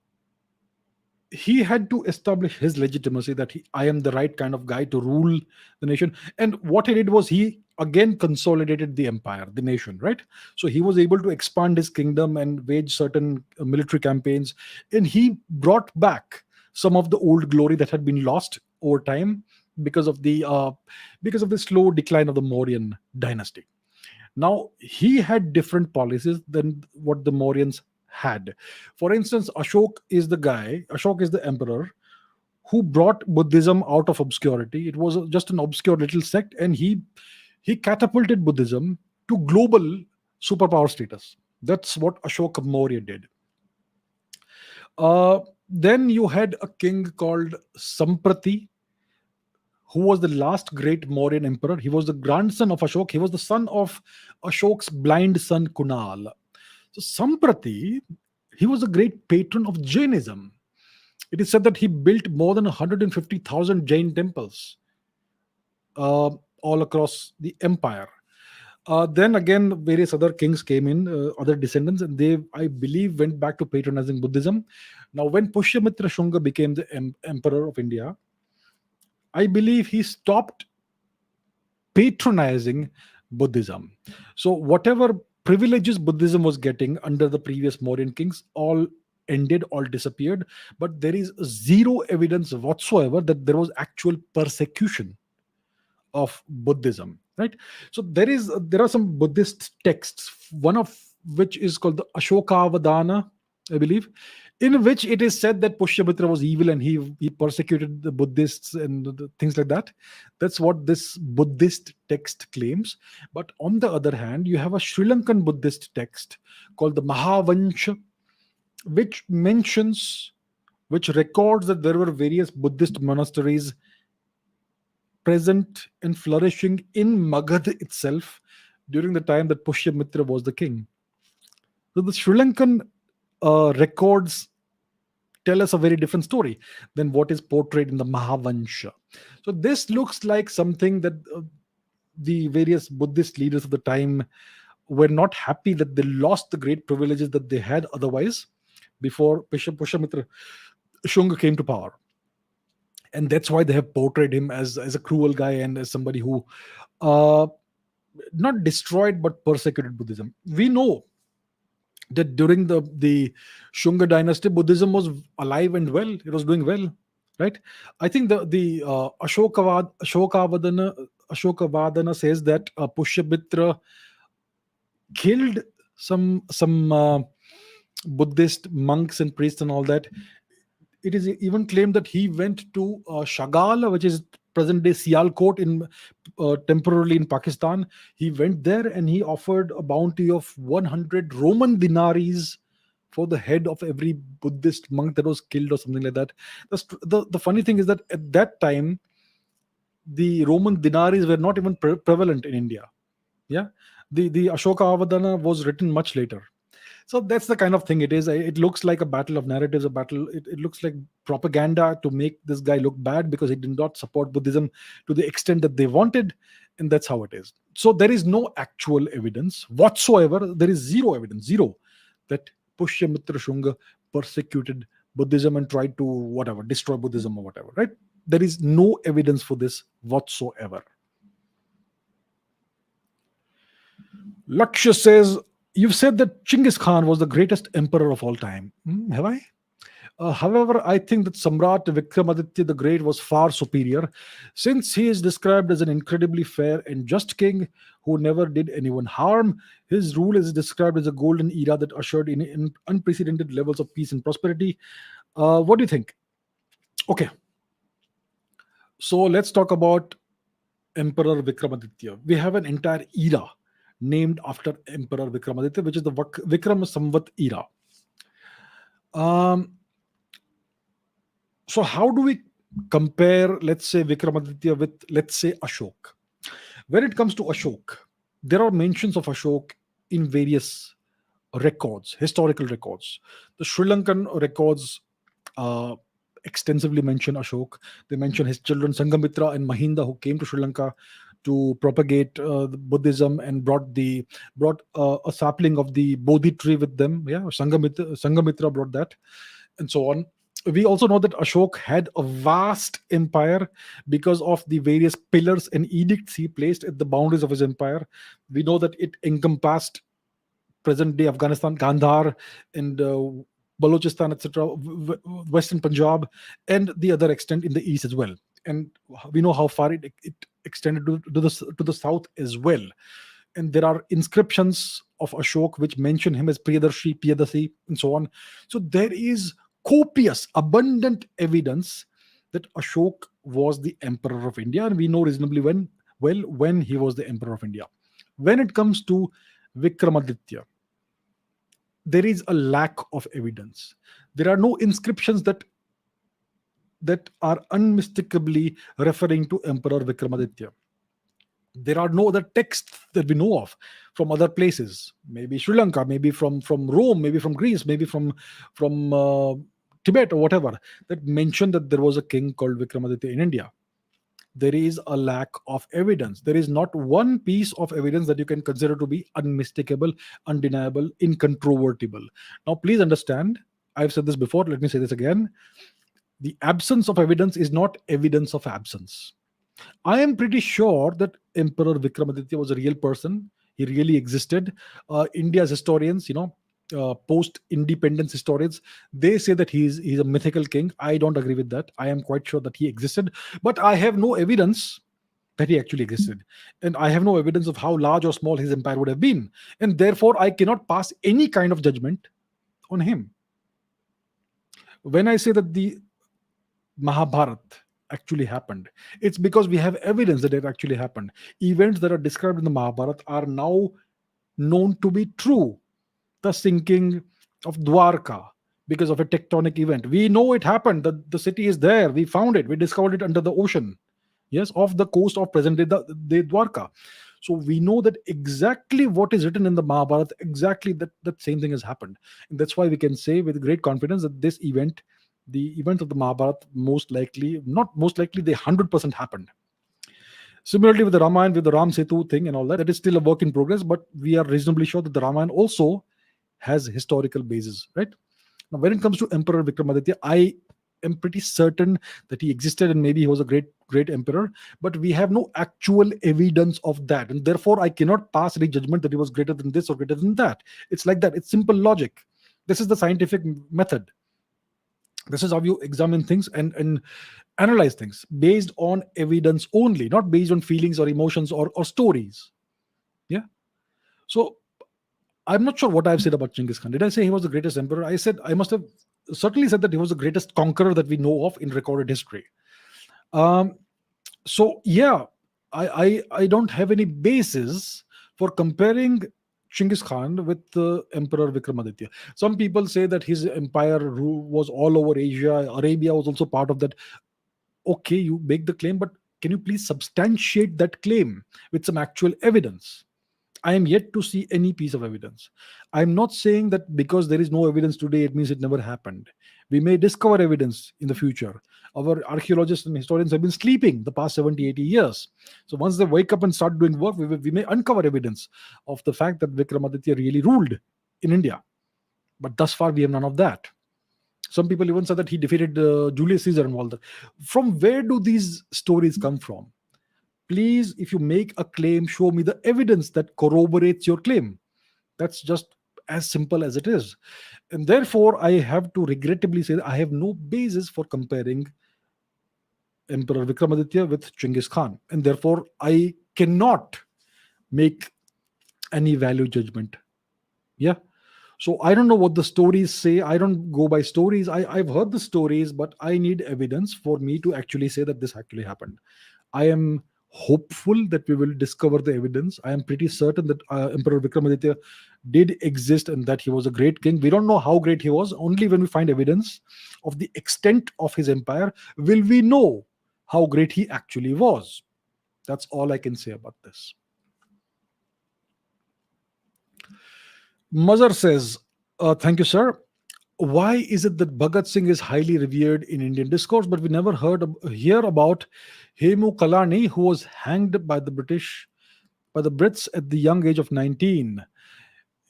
he had to establish his legitimacy that I am the right kind of guy to rule the nation. And what he did was he again consolidated the empire, the nation, right? So he was able to expand his kingdom and wage certain military campaigns. And he brought back some of the old glory that had been lost over time because of the slow decline of the Mauryan dynasty. Now, he had different policies than what the Mauryans had. For instance, Ashok is the emperor who brought Buddhism out of obscurity. It was just an obscure little sect, and he catapulted Buddhism to global superpower status. That's what Ashoka Maurya did. Then you had a king called Samprati, who was the last great Mauryan emperor. He was the grandson of Ashok. He was the son of Ashok's blind son Kunal. So Samprati, he was a great patron of Jainism. It is said that he built more than 150,000 Jain temples all across the empire. Then again, various other kings came in, other descendants, and they, I believe, went back to patronizing Buddhism. Now, when Pushyamitra Shunga became the emperor of India, I believe he stopped patronizing Buddhism. So whatever privileges Buddhism was getting under the previous Mauryan kings all ended, all disappeared. But there is zero evidence whatsoever that there was actual persecution of Buddhism, right? So there are some Buddhist texts, one of which is called the Ashokavadana, I believe, in which it is said that Pushyamitra was evil and he persecuted the Buddhists and things like that. That's what this Buddhist text claims. But on the other hand, you have a Sri Lankan Buddhist text called the Mahavansha, which records that there were various Buddhist monasteries present and flourishing in Magad itself during the time that Pushyamitra was the king. So the Sri Lankan records tell us a very different story than what is portrayed in the Mahavansha. So this looks like something that the various Buddhist leaders of the time were not happy that they lost the great privileges that they had otherwise before Pushyamitra Shunga came to power. And that's why they have portrayed him as a cruel guy and as somebody who uh, not destroyed but persecuted Buddhism. We know that during the Shunga dynasty, Buddhism was alive and well. It was doing well, right? I think the Ashokavadana says that Pushyamitra killed some Buddhist monks and priests and all that. It is even claimed that he went to Shagala, which is present day Sialkot in temporarily in Pakistan. He went there and he offered a bounty of 100 Roman dinaries for the head of every Buddhist monk that was killed or something like that. The funny thing is that at that time, the Roman dinaries were not even prevalent in India. Yeah, the Ashoka Avadana was written much later. So that's the kind of thing it is. It looks like a battle of narratives, a battle. It looks like propaganda to make this guy look bad because he did not support Buddhism to the extent that they wanted, and that's how it is. So there is no actual evidence whatsoever. There is zero evidence, zero, that Pushyamitra Shunga persecuted Buddhism and tried to whatever destroy Buddhism or whatever. Right? There is no evidence for this whatsoever. Lakshya says, you've said that Genghis Khan was the greatest emperor of all time. Have I? However, I think that Samrat Vikramaditya the Great was far superior, since he is described as an incredibly fair and just king who never did anyone harm. His rule is described as a golden era that ushered in unprecedented levels of peace and prosperity. What do you think? Okay, so let's talk about Emperor Vikramaditya. We have an entire era named after Emperor Vikramaditya, which is the Vikram Samvat era. So how do we compare, let's say, Vikramaditya with, let's say, Ashok? When it comes to Ashok, there are mentions of Ashok in various records, historical records. The Sri Lankan records extensively mention Ashok. They mention his children Sanghamitra and Mahinda, who came to Sri Lanka to propagate Buddhism and brought a sapling of the Bodhi tree with them. Yeah, Sanghamitra brought that, and so on. We also know that Ashok had a vast empire because of the various pillars and edicts he placed at the boundaries of his empire. We know that it encompassed present-day Afghanistan, Gandhar, and Balochistan, etc., Western Punjab, and the other extent in the east as well. And we know how far it extended to the south as well. And there are inscriptions of Ashok which mention him as Piyadasi, and so on. So there is copious, abundant evidence that Ashok was the emperor of India, and we know reasonably when he was the emperor of India. When it comes to Vikramaditya, there is a lack of evidence. There are no inscriptions that are unmistakably referring to Emperor Vikramaditya. There are no other texts that we know of from other places, maybe Sri Lanka, maybe from Rome, maybe from Greece, maybe from Tibet or whatever, that mention that there was a king called Vikramaditya in India. There is a lack of evidence. There is not one piece of evidence that you can consider to be unmistakable, undeniable, incontrovertible. Now, please understand, I've said this before, let me say this again. The absence of evidence is not evidence of absence. I am pretty sure that Emperor Vikramaditya was a real person. He really existed. India's historians, post-independence historians, they say that he's a mythical king. I don't agree with that. I am quite sure that he existed, but I have no evidence that he actually existed, and I have no evidence of how large or small his empire would have been, and therefore I cannot pass any kind of judgment on him. When I say that the Mahabharata actually happened, it's because we have evidence that it actually happened. Events that are described in the Mahabharata are now known to be true. The sinking of Dwarka because of a tectonic event, we know it happened. The city is there. We found it. We discovered it under the ocean, yes, off the coast of present day Dwarka. So we know that exactly what is written in the Mahabharata, exactly that same thing has happened. And that's why we can say with great confidence that this event, The events of the Mahabharata, most likely, not most likely, they 100% happened. Similarly, with the Ramayana, with the Ram Setu thing and all that, that is still a work in progress, but we are reasonably sure that the Ramayana also has historical basis, right? Now, when it comes to Emperor Vikramaditya, I am pretty certain that he existed and maybe he was a great emperor, but we have no actual evidence of that. And therefore, I cannot pass any judgment that he was greater than this or greater than that. It's like that. It's simple logic. This is the scientific method. This is how you examine things and analyze things based on evidence only, not based on feelings or emotions or stories. Yeah. So I'm not sure what I've said about Genghis Khan. Did I say he was the greatest emperor? I said I must have certainly said that he was the greatest conqueror that we know of in recorded history. Um, so yeah, I don't have any basis for comparing Genghis Khan with Emperor Vikramaditya. Some people say that his empire was all over Asia. Arabia was also part of that. Okay, you make the claim, but can you please substantiate that claim with some actual evidence? I am yet to see any piece of evidence. I'm not saying that because there is no evidence today, it means it never happened. We may discover evidence in the future. Our archaeologists and historians have been sleeping the past 70, 80 years. So once they wake up and start doing work, we may uncover evidence of the fact that Vikramaditya really ruled in India. But thus far, we have none of that. Some people even said that he defeated Julius Caesar and all that. From where do these stories come from? Please, if you make a claim, show me the evidence that corroborates your claim. That's just as simple as it is. And therefore, I have to regrettably say that I have no basis for comparing Emperor Vikramaditya with Genghis Khan. And therefore, I cannot make any value judgment. Yeah. So I don't know what the stories say. I don't go by stories. I've heard the stories, but I need evidence for me to actually say that this actually happened. I am hopeful that we will discover the evidence. I am pretty certain that Emperor Vikramaditya did exist and that he was a great king. We don't know how great he was. Only when we find evidence of the extent of his empire will we know how great he actually was. That's all I can say about this. Mazhar says, thank you, sir. Why is it that Bhagat Singh is highly revered in Indian discourse, but we never hear about Hemu Kalani, who was hanged by the Brits at the young age of 19?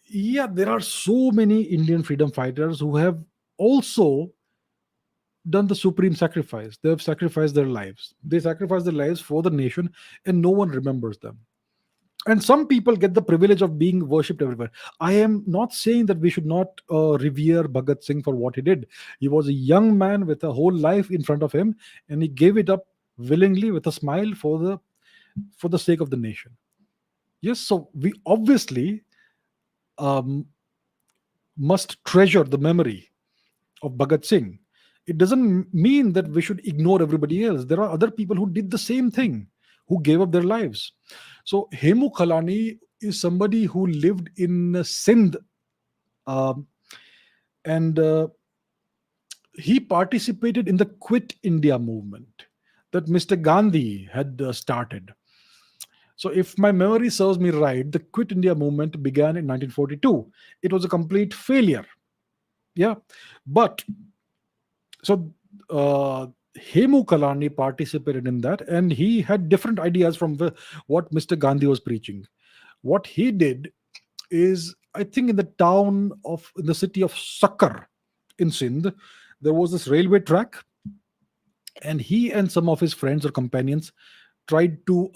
Yeah, there are so many Indian freedom fighters who have also done the supreme sacrifice. They have sacrificed their lives. They sacrificed their lives for the nation, and no one remembers them. And some people get the privilege of being worshipped everywhere. I am not saying that we should not revere Bhagat Singh for what he did. He was a young man with a whole life in front of him, and he gave it up willingly with a smile for the sake of the nation. Yes, so we obviously um, must treasure the memory of Bhagat Singh. It doesn't mean that we should ignore everybody else. There are other people who did the same thing, who gave up their lives. So Hemu Kalani is somebody who lived in Sindh, um, and he participated in the Quit India movement that Mr. Gandhi had started. So if my memory serves me right, the Quit India movement began in 1942. It was a complete failure. Yeah, but so Hemu Kalani participated in that, and he had different ideas from what Mr. Gandhi was preaching. What he did is, I think, in the city of Sakar in Sindh, there was this railway track, and he and some of his friends or companions tried to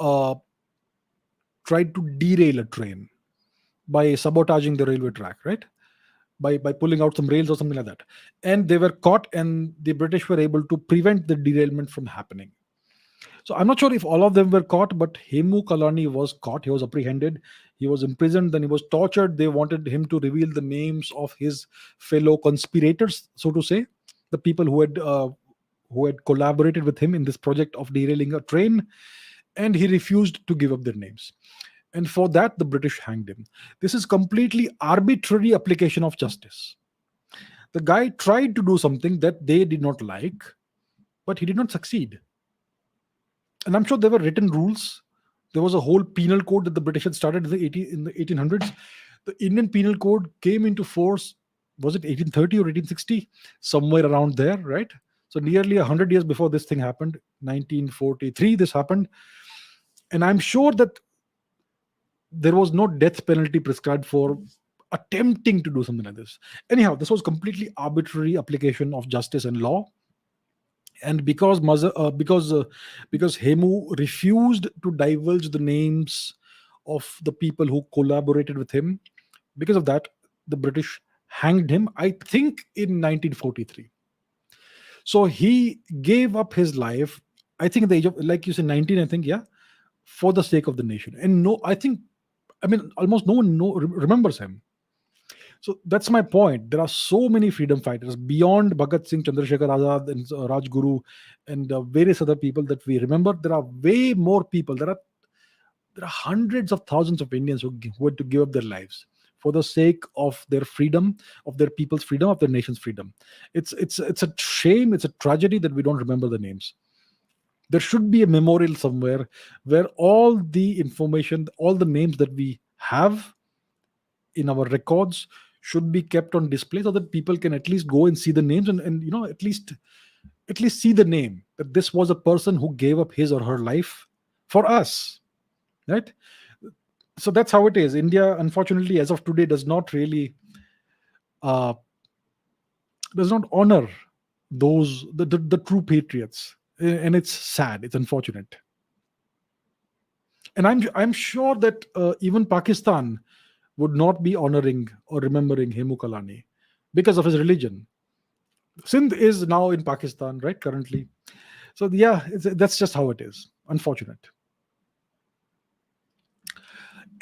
derail a train by sabotaging the railway track, right? By pulling out some rails or something like that. And they were caught, and the British were able to prevent the derailment from happening. So I'm not sure if all of them were caught, but Hemu Kalani was caught. He was apprehended. He was imprisoned. Then he was tortured. They wanted him to reveal the names of his fellow conspirators, so to say, the people who had collaborated with him in this project of derailing a train, and he refused to give up their names. And for that, the British hanged him. This is completely arbitrary application of justice. The guy tried to do something that they did not like, but he did not succeed. And I'm sure there were written rules. There was a whole penal code that the British had started in the 1800s. The Indian Penal Code came into force was it 1830 or 1860, somewhere around there, right? So nearly 100 years before this thing happened, 1943 this happened. And I'm sure that there was no death penalty prescribed for attempting to do something like this. Anyhow, this was completely arbitrary application of justice and law. And because Hemu refused to divulge the names of the people who collaborated with him, because of that, the British hanged him, I think, in 1943. So he gave up his life, I think, at the age of, like you said, 19, I think, yeah, for the sake of the nation. And no, I think, I mean, almost no one remembers him. So that's my point. There are so many freedom fighters beyond Bhagat Singh, Chandrasekhar Azad, and Rajguru, and various other people that we remember. There are way more people. There are hundreds of thousands of Indians who had to give up their lives for the sake of their freedom, of their people's freedom, of their nation's freedom. It's a shame. It's a tragedy that we don't remember the names. There should be a memorial somewhere where all the information, all the names that we have in our records should be kept on display, so that people can at least go and see the names, and at least see the name, that this was a person who gave up his or her life for us, right? So that's how it is. India, unfortunately, as of today, uh, does not honor the true patriots. And it's sad, it's unfortunate. And I'm sure that even Pakistan would not be honoring or remembering Hemu Kalani because of his religion. Sindh is now in Pakistan, right, currently. So yeah, that's just how it is. Unfortunate.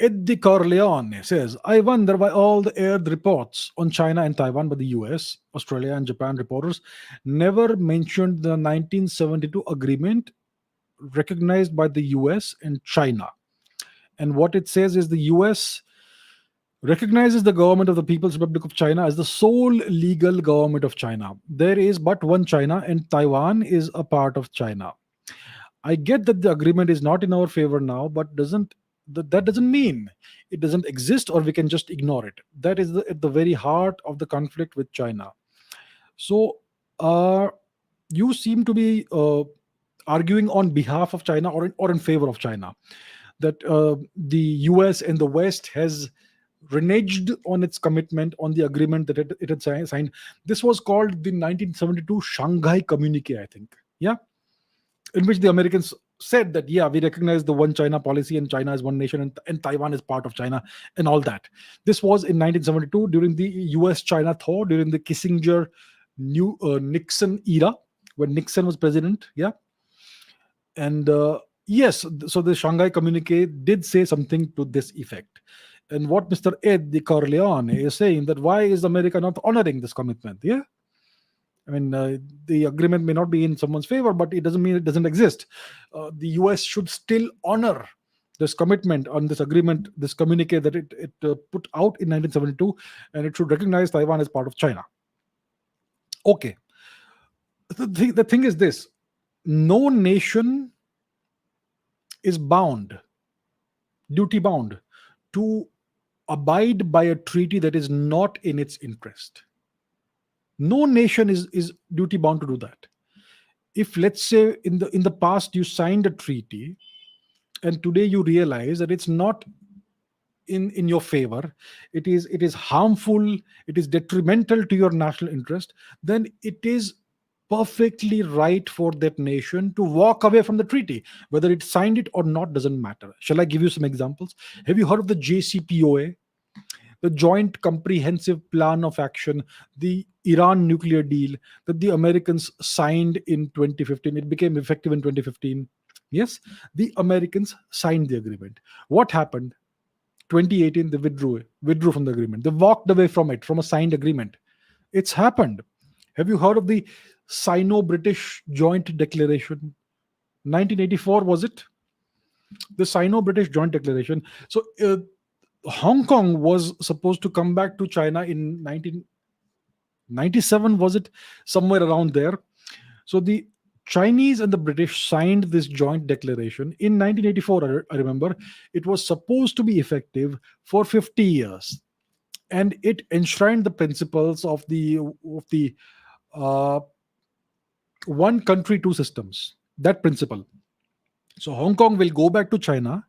Eddie Corleone says, I wonder why all the aired reports on China and Taiwan by the US, Australia, and Japan reporters never mentioned the 1972 agreement recognized by the US and China. And what it says is the US recognizes the government of the People's Republic of China as the sole legal government of China. There is but one China, and Taiwan is a part of China. I get that the agreement is not in our favor now, but that doesn't mean it doesn't exist or we can just ignore it. That is at the very heart of the conflict with China. So you seem to be arguing on behalf of China, or in favor of China, that the US and the West has reneged on its commitment on the agreement that it had signed. This was called the 1972 Shanghai Communique, I think. Yeah, in which the Americans said that, yeah, we recognize the one China policy, and China is one nation, and Taiwan is part of China, and all that. This was in 1972 during the US-China thaw, during the Kissinger Nixon era, when Nixon was president. Yeah, and yes, so the Shanghai Communique did say something to this effect. And what Mr. Ed de Corleone is saying, that why is America not honoring this commitment? Yeah, I mean, the agreement may not be in someone's favor, but it doesn't mean it doesn't exist. The US should still honor this commitment on this agreement, this communique that it put out in 1972, and it should recognize Taiwan as part of China. Okay. The thing is this: no nation is duty bound, to abide by a treaty that is not in its interest. No nation is duty bound to do that. If, let's say, in the past you signed a treaty, and today you realize that it's not in your favor, it is harmful, it is detrimental to your national interest, then it is perfectly right for that nation to walk away from the treaty. Whether it signed it or not doesn't matter. Shall I give you some examples? Have you heard of the JCPOA, the Joint Comprehensive Plan of Action, the Iran nuclear deal that the Americans signed in 2015? It became effective in 2015. Yes, the Americans signed the agreement. What happened? 2018, they withdrew from the agreement. They walked away from it, from a signed agreement. It's happened. Have you heard of the Sino-British Joint Declaration? 1984, was it? The Sino-British Joint Declaration. So Hong Kong was supposed to come back to China in 1997, was it? Somewhere around there. So the Chinese and the British signed this joint declaration in 1984. I remember it was supposed to be effective for 50 years. and it enshrined the principles of the uh, one country, two systems. That principle. So Hong Kong will go back to China,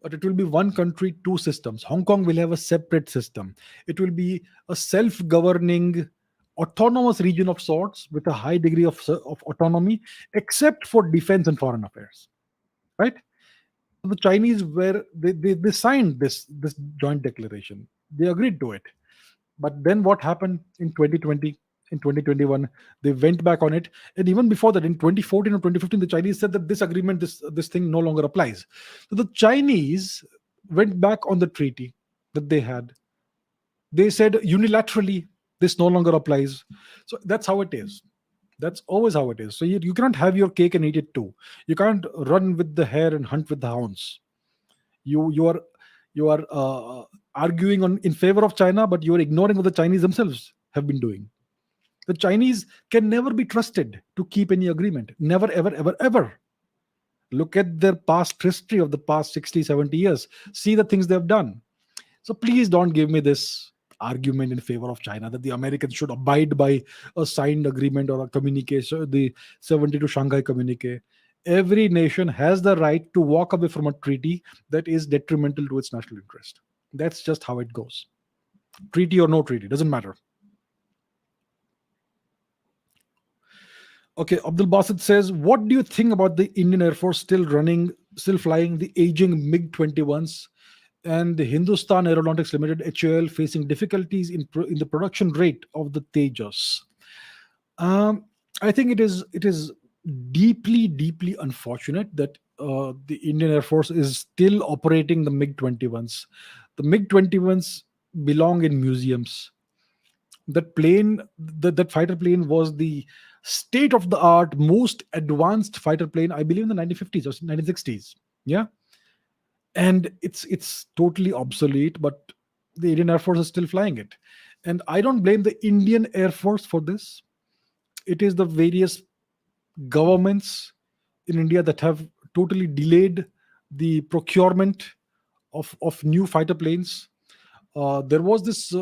but it will be one country, two systems. Hong Kong will have a separate system. It will be a self-governing, autonomous region of sorts with a high degree of autonomy, except for defense and foreign affairs. Right? The Chinese were they signed this joint declaration. They agreed to it. But then what happened in 2020, in 2021? They went back on it. And even before that, in 2014 or 2015, the Chinese said that this agreement, this thing no longer applies. So the Chinese went back on the treaty that they had. They said unilaterally, this no longer applies. So that's how it is. That's always how it is. So you cannot have your cake and eat it too. You can't run with the hare and hunt with the hounds. You are arguing on in favor of China, but you are ignoring what the Chinese themselves have been doing. The Chinese can never be trusted to keep any agreement. Never, ever, ever, ever. Look at their past history of the past 60, 70 years. See the things they've done. So please don't give me this argument in favor of China that the Americans should abide by a signed agreement or a communication, the 72 Shanghai Communique. Every nation has the right to walk away from a treaty that is detrimental to its national interest. That's just how it goes. Treaty or no treaty, doesn't matter. Okay, Abdul Basit says, what do you think about the Indian Air Force still flying the aging MiG 21s and the Hindustan Aeronautics Limited (HAL) facing difficulties in the production rate of the Tejas? Um, I think it is deeply, deeply unfortunate that the Indian Air Force is still operating the MiG 21s. The MiG 21s belong in museums. That fighter plane was the state of the art, most advanced fighter plane, I believe, in the 1950s or 1960s. Yeah, and it's totally obsolete, but the Indian Air Force is still flying it, and I don't blame the Indian Air Force for this. It is the various governments in India that have totally delayed the procurement of new fighter planes. There was this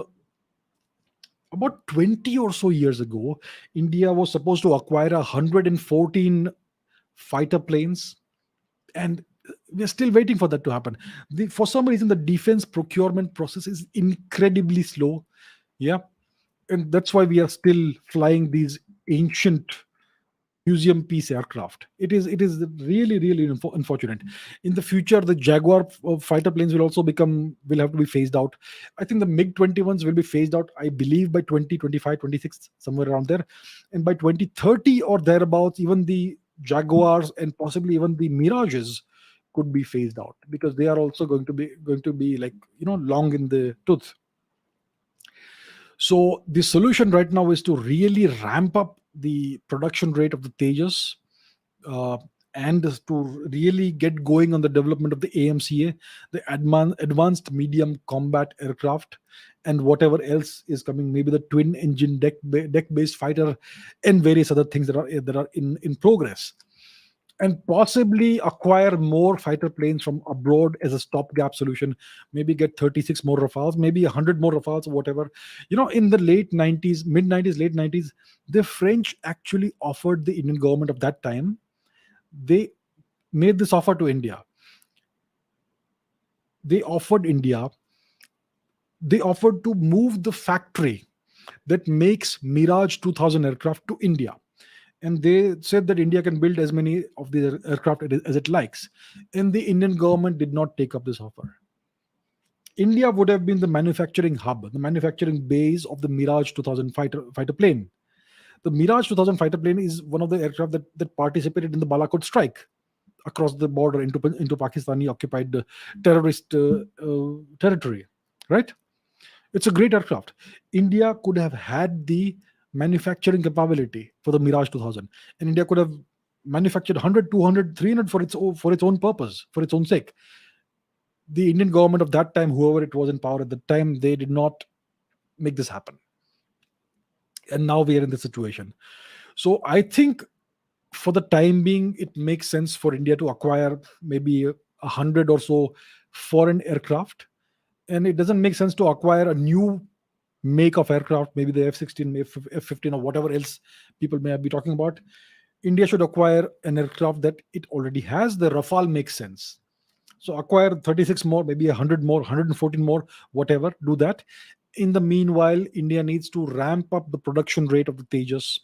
about 20 or so years ago, India was supposed to acquire 114 fighter planes, and we're still waiting for that to happen. For some reason, the defense procurement process is incredibly slow. Yeah, and that's why we are still flying these ancient museum piece aircraft. It is really, really unfortunate. In the future, the Jaguar fighter planes will have to be phased out. I think the MiG 21s will be phased out, I believe, by 2025, 26, somewhere around there. And by 2030 or thereabouts, even the Jaguars and possibly even the Mirages could be phased out, because they are also going to be like, long in the tooth. So the solution right now is to really ramp up the production rate of the Tejas, uh, and to really get going on the development of the AMCA, the Advanced Medium Combat Aircraft, and whatever else is coming, maybe the twin engine deck based fighter, and various other things that are in progress, and possibly acquire more fighter planes from abroad as a stopgap solution. Maybe get 36 more Rafales, maybe 100 more Rafales, or whatever. In the late 90s, mid 90s, late 90s, the French actually offered the Indian government of that time. They made this offer to India. They offered India, they offered to move the factory that makes Mirage 2000 aircraft to India. And they said that India can build as many of these aircraft as it likes. And the Indian government did not take up this offer. India would have been the manufacturing hub, the manufacturing base of the Mirage 2000 fighter plane. The Mirage 2000 fighter plane is one of the aircraft that participated in the Balakot strike across the border into Pakistani occupied terrorist territory, right? It's a great aircraft. India could have had the manufacturing capability for the Mirage 2000, and India could have manufactured 100, 200, 300 for its own purpose, for its own sake. The Indian government of that time, whoever it was in power at the time, they did not make this happen. And now we are in this situation. So I think for the time being, it makes sense for India to acquire maybe 100 or so foreign aircraft, and it doesn't make sense to acquire a new make of aircraft, maybe the F-16, F-15, or whatever else people may be talking about. India should acquire an aircraft that it already has. The Rafale makes sense. So acquire 36 more, maybe 100 more, 114 more, whatever, do that. In the meanwhile, India needs to ramp up the production rate of the Tejas.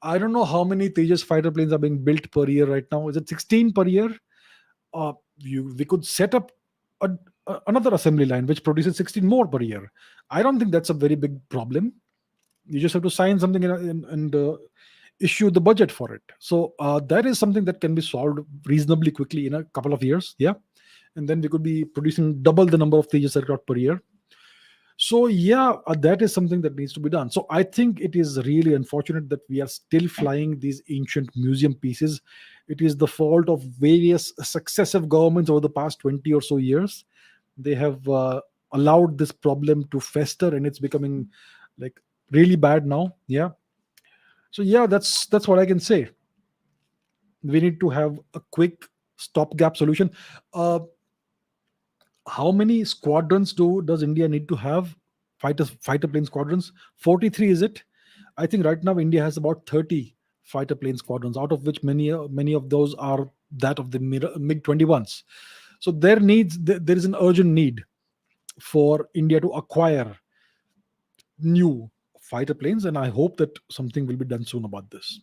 I don't know how many Tejas fighter planes are being built per year right now. Is it 16 per year? We could set up another assembly line which produces 16 more per year. I don't think that's a very big problem. You just have to sign something and issue the budget for it. So that is something that can be solved reasonably quickly in a couple of years. Yeah. And then we could be producing double the number of Tejas aircraft per year. So yeah, that is something that needs to be done. So I think it is really unfortunate that we are still flying these ancient museum pieces. It is the fault of various successive governments over the past 20 or so years. They have allowed this problem to fester, and it's becoming like really bad now. Yeah. So yeah, that's what I can say. We need to have a quick stopgap solution. How many squadrons does India need to have? Fighter plane squadrons. 43 is it? I think right now India has about 30 fighter plane squadrons, out of which many of those are that of the MiG 21s. So there is an urgent need for India to acquire new fighter planes, and I hope that something will be done soon about this.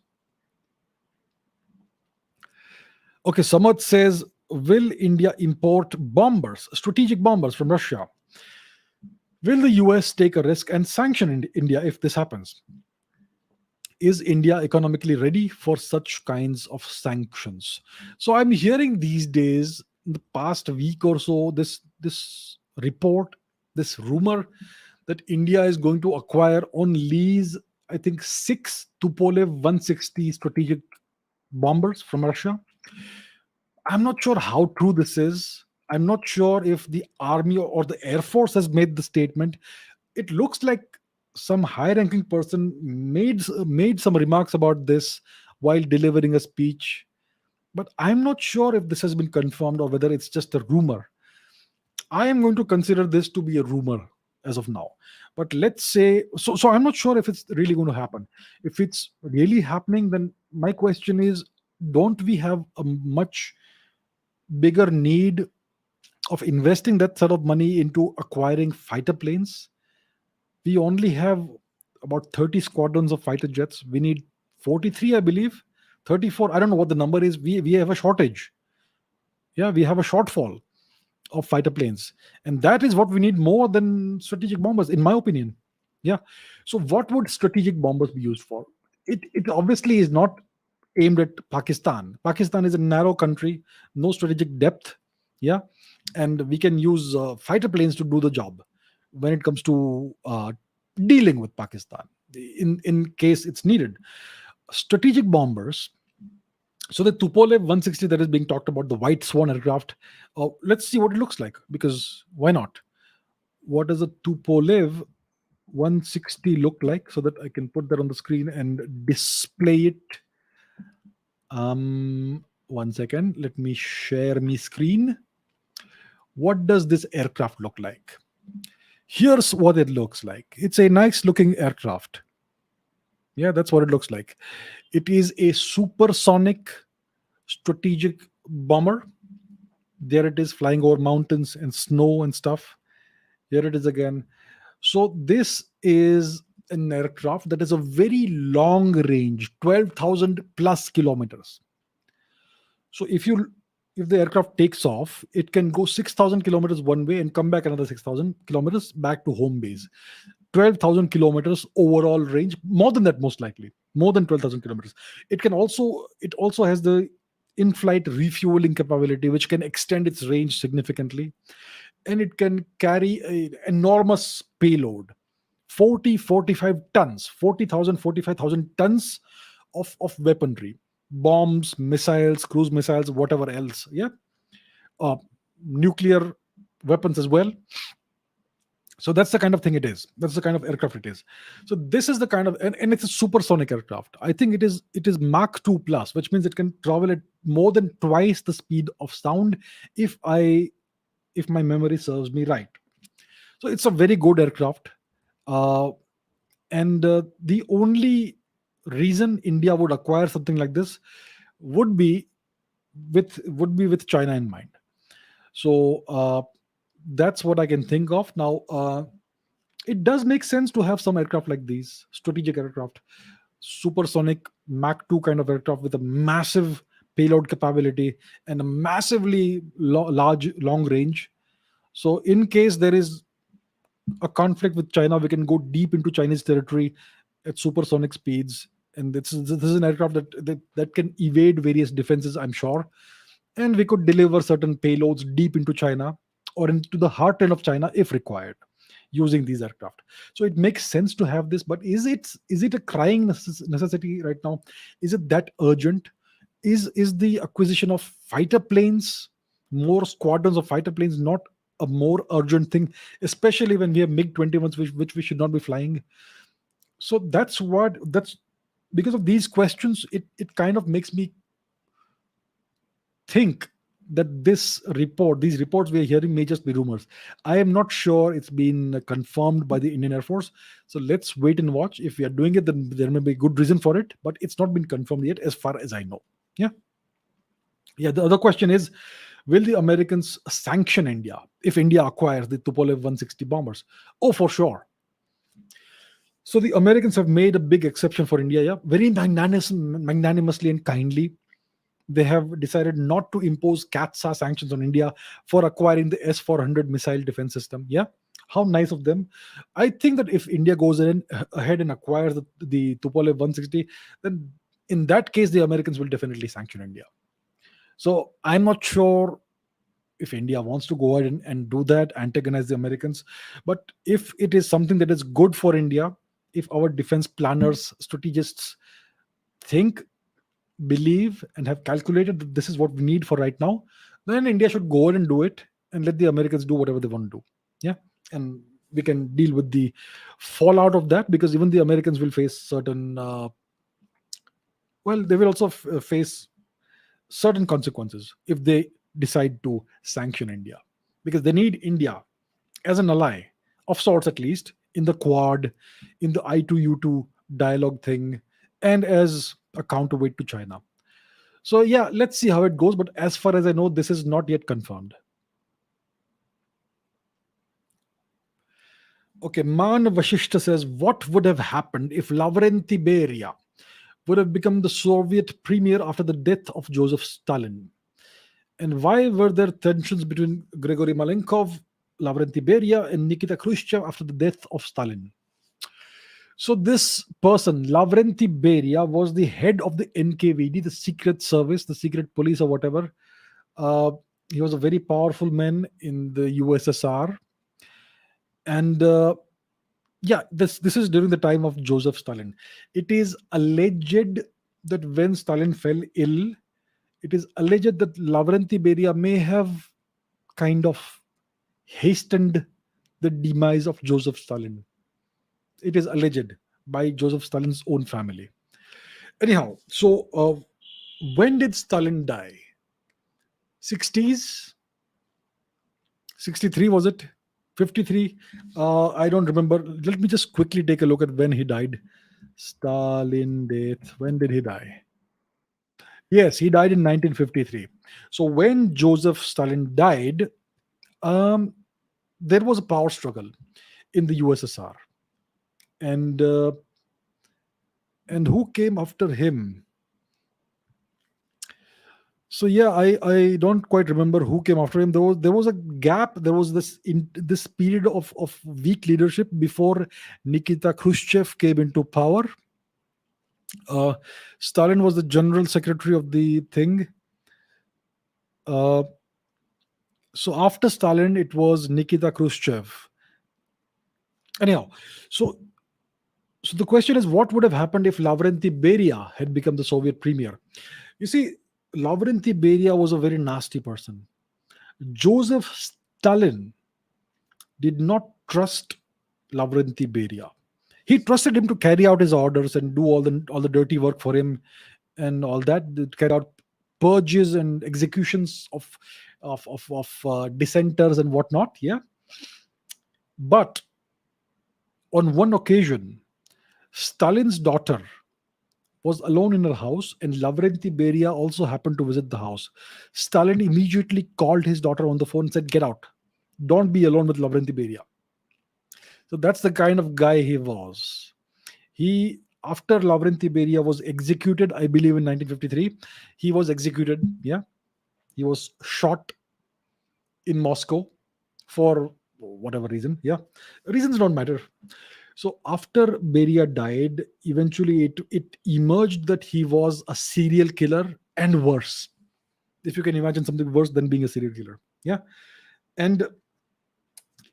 Okay, Samrat says, will India import strategic bombers from Russia? Will the US take a risk and sanction India if this happens? Is India economically ready for such kinds of sanctions? So I'm hearing these days, in the past week or so, this report, this rumor that India is going to acquire on lease, I think, 6 Tupolev 160 strategic bombers from Russia. I'm not sure how true this is. I'm not sure if the army or the air force has made the statement. It looks like some high-ranking person made some remarks about this while delivering a speech, but I'm not sure if this has been confirmed or whether it's just a rumor. I am going to consider this to be a rumor as of now. But let's say so. So I'm not sure if it's really going to happen. If it's really happening, then my question is: don't we have a much bigger need of investing that sort of money into acquiring fighter planes? We only have about 30 squadrons of fighter jets. We need 43, I believe. 34. I don't know what the number is. We have a shortage. Yeah, we have a shortfall of fighter planes. And that is what we need more than strategic bombers, in my opinion. Yeah. So what would strategic bombers be used for? It obviously is not aimed at Pakistan. Pakistan is a narrow country, no strategic depth. Yeah. And we can use fighter planes to do the job when it comes to dealing with Pakistan in case it's needed. Strategic bombers. So the Tupolev 160 that is being talked about, the White Swan aircraft, let's see what it looks like, because why not? What does a Tupolev 160 look like, so that I can put that on the screen and display it? One second, let me share my screen. What does this aircraft look like? Here's what it looks like. It's a nice looking aircraft. Yeah, that's what it looks like. It is a supersonic strategic bomber. There it is, flying over mountains and snow and stuff. Here it is again. So this is an aircraft that is a very long range, 12,000 plus kilometers. So if the aircraft takes off, it can go 6,000 kilometers one way and come back another 6,000 kilometers back to home base. 12,000 kilometers overall range, more than that, most likely, more than 12,000 kilometers. It also has the in-flight refueling capability, which can extend its range significantly, and it can carry an enormous payload, 45 tons, 40,000, 45,000 tons of weaponry, bombs, missiles, cruise missiles, whatever else. Yeah. Nuclear weapons as well. So that's the kind of thing it is. That's the kind of aircraft it is. So this is the kind of, and it's a supersonic aircraft. I think it is Mach 2 plus, which means it can travel at more than twice the speed of sound, if my memory serves me right. So it's a very good aircraft. Uh, and the only reason India would acquire something like this would be with China in mind. So that's what I can think of now. It does make sense to have some aircraft like these strategic aircraft, supersonic Mach 2 kind of aircraft with a massive payload capability and a massively large long range. So in case there is a conflict with China, we can go deep into Chinese territory at supersonic speeds. And this is an aircraft that can evade various defenses, I'm sure. And we could deliver certain payloads deep into China or into the heartland of China if required using these aircraft. So it makes sense to have this, but is it a crying necessity right now? Is it that urgent? Is the acquisition of fighter planes, more squadrons of fighter planes, not a more urgent thing, especially when we have MiG-21s, which we should not be flying? So that's because of these questions, it kind of makes me think that these reports we are hearing may just be rumors. I am not sure it's been confirmed by the Indian Air Force. So let's wait and watch. If we are doing it, then there may be a good reason for it, but it's not been confirmed yet, as far as I know. Yeah. Yeah. The other question is, will the Americans sanction India if India acquires the Tupolev 160 bombers? Oh, for sure. So the Americans have made a big exception for India, yeah, very magnanimously and kindly. They have decided not to impose CATSA sanctions on India for acquiring the S-400 missile defense system. Yeah, how nice of them. I think that if India goes ahead and acquires the Tupolev 160, then in that case, the Americans will definitely sanction India. So I'm not sure if India wants to go ahead and do that, antagonize the Americans. But if it is something that is good for India, if our defense planners, strategists think, believe, and have calculated that this is what we need for right now, then India should go ahead and do it and let the Americans do whatever they want to do. Yeah. And we can deal with the fallout of that, because even the Americans will face certain, well, they will also face certain consequences if they decide to sanction India, because they need India as an ally of sorts, at least in the Quad, in the I2U2 dialogue thing, and as a counterweight to China. So yeah, let's see how it goes. But as far as I know, this is not yet confirmed. Okay, Man Vashishta says, what would have happened if Lavrenti Beria would have become the Soviet premier after the death of Joseph Stalin? And why were there tensions between Grigory Malenkov, Lavrenti Beria, and Nikita Khrushchev after the death of Stalin? So this person, Lavrenti Beria, was the head of the NKVD, the secret service, the secret police, or whatever. Uh, he was a very powerful man in the USSR, and yeah, this is during the time of Joseph Stalin. It is alleged that when Stalin fell ill, it is alleged that Lavrenti Beria may have kind of hastened the demise of Joseph Stalin. It is alleged by Joseph Stalin's own family. Anyhow, so when did Stalin die? 60s? 63 was it? 53? I don't remember. Let me just quickly take a look at when he died. Stalin death. When did he die? Yes, he died in 1953. So when Joseph Stalin died, um, there was a power struggle in the USSR, and and who came after him? So yeah, I don't quite remember who came after him. There was a gap. There was this period of weak leadership before Nikita Khrushchev came into power. Uh, Stalin was the general secretary of the thing. Uh, so after Stalin, it was Nikita Khrushchev. Anyhow, so so the question is, what would have happened if Lavrenti Beria had become the Soviet premier? You see, Lavrenti Beria was a very nasty person. Joseph Stalin did not trust Lavrenti Beria. He trusted him to carry out his orders and do all the dirty work for him and all that. They carry out purges and executions of dissenters and whatnot. Yeah, but On one occasion, Stalin's daughter was alone in her house, and Lavrenti Beria also happened to visit the house. Stalin immediately called his daughter on the phone and said, "Get out. Don't be alone with Lavrenti Beria." So that's the kind of guy he was. He, after Lavrenti Beria was executed, I believe in 1953, he was executed. Yeah, he was shot in Moscow for whatever reason. Yeah, reasons don't matter. So after Beria died, eventually it emerged that he was a serial killer and worse. If you can imagine something worse than being a serial killer. Yeah. And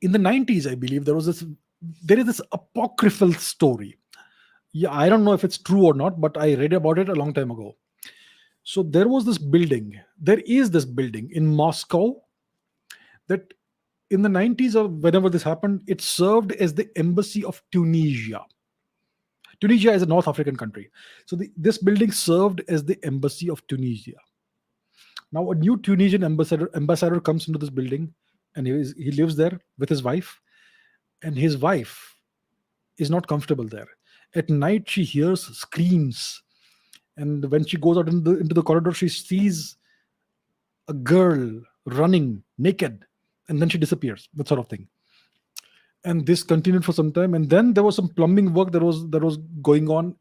in the 90s, I believe there is this apocryphal story. Yeah, I don't know if it's true or not, but I read about it a long time ago. So there is this building in Moscow that in the 90s or whenever this happened, it served as the embassy of Tunisia. Tunisia is a North African country. So this building served as the embassy of Tunisia. Now a new Tunisian ambassador comes into this building, and he lives there with his wife, and his wife is not comfortable there. At night she hears screams, and when she goes out into the corridor, she sees a girl running naked, and then she disappears. That sort of thing. And this continued for some time, and then there was some plumbing work that was going on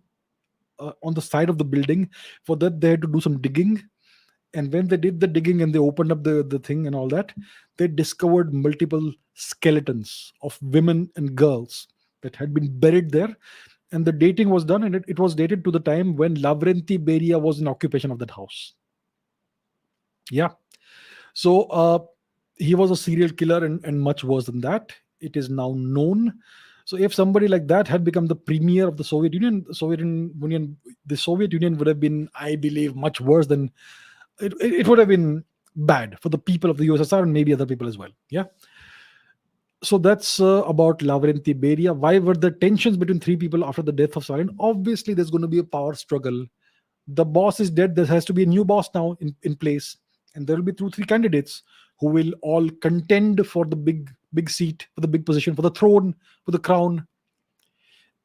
the side of the building. For that, they had to do some digging, and when they did the digging and they opened up the thing and all that, they discovered multiple skeletons of women and girls that had been buried there. And the dating was done, and it was dated to the time when Lavrenti Beria was in occupation of that house. Yeah. So he was a serial killer, and much worse than that. It is now known. So if somebody like that had become the premier of the Soviet Union would have been, I believe, much worse than it would have been bad for the people of the USSR and maybe other people as well. Yeah. So that's about Lavrenti Beria. Why were there tensions between three people after the death of Stalin? Obviously, there's going to be a power struggle. The boss is dead. There has to be a new boss now in place, and there will be 2 3 candidates who will all contend for the big seat, for the big position, for the throne, for the crown.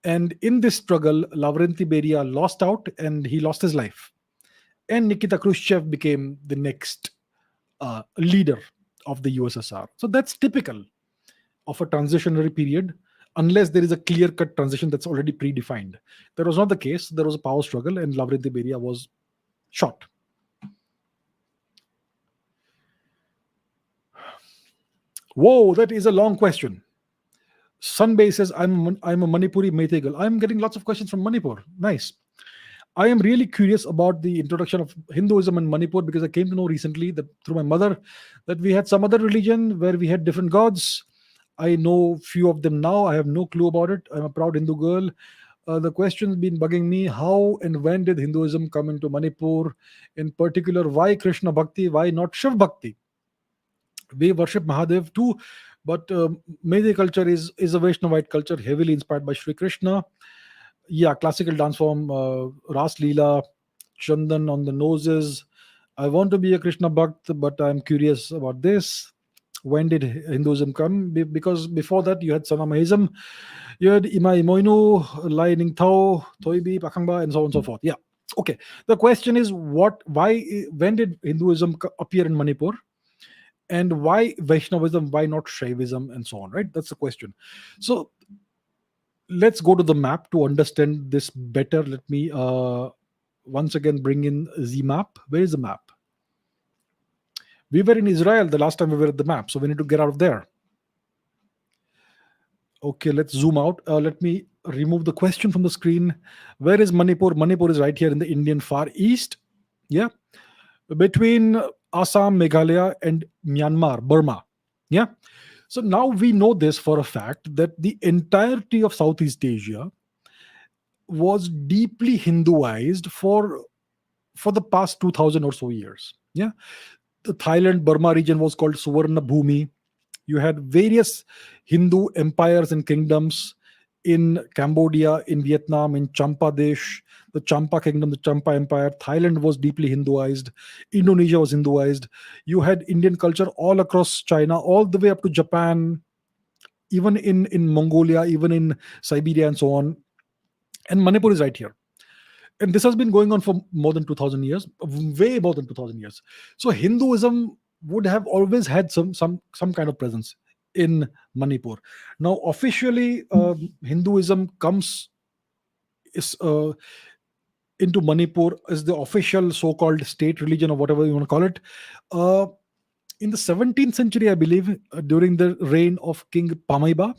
And in this struggle, Lavrenti Beria lost out, and he lost his life. And Nikita Khrushchev became the next leader of the USSR. So that's typical of a transitionary period, unless there is a clear cut transition that's already predefined. That was not the case. There was a power struggle, and Lavrenti Beria was shot. Whoa, that is a long question. Sunbay says, I'm a Manipuri Meitegal. I'm getting lots of questions from Manipur. Nice. I am really curious about the introduction of Hinduism in Manipur, because I came to know recently that through my mother that we had some other religion where we had different gods. I know few of them now. I have no clue about it. I'm a proud Hindu girl. The question's been bugging me. How and when did Hinduism come into Manipur? In particular, why Krishna Bhakti? Why not Shiv Bhakti? We worship Mahadev too, but Meitei culture is a Vaishnavite culture heavily inspired by Sri Krishna. Yeah, classical dance form, Ras Leela, Chandan on the noses. I want to be a Krishna Bhakt, but I'm curious about this. When did Hinduism come? Because before that, you had Sanamahism, you had Ima Imoinu, Lai Ning Tao, Toibi, Pakangba, and so on and so forth. Yeah. Okay. The question is, when did Hinduism appear in Manipur? And why Vaishnavism? Why not Shaivism? And so on, right? That's the question. So let's go to the map to understand this better. Let me once again bring in the map. Where is the map? We were in Israel the last time we were at the map, so we need to get out of there. Okay, let's zoom out. Let me remove the question from the screen. Where is Manipur? Manipur is right here in the Indian Far East. Yeah. Between Assam, Meghalaya, and Myanmar, Burma. Yeah. So now we know this for a fact that the entirety of Southeast Asia was deeply Hinduized for the past 2000 or so years. Yeah. The Thailand Burma region was called Suvarna Bhumi. You had various Hindu empires and kingdoms in Cambodia, in Vietnam, in Champadesh, the Champa kingdom, the Champa empire. Thailand was deeply Hinduized. Indonesia was Hinduized. You had Indian culture all across China, all the way up to Japan. even in Mongolia, even in Siberia, and so on. And Manipur is right here. And this has been going on for more than 2000 years, way more than 2000 years. So Hinduism would have always had some kind of presence in Manipur. Now officially, Hinduism comes is into Manipur as the official so-called state religion, or whatever you want to call it, uh, in the 17th century, I believe, during the reign of King Pamaiba.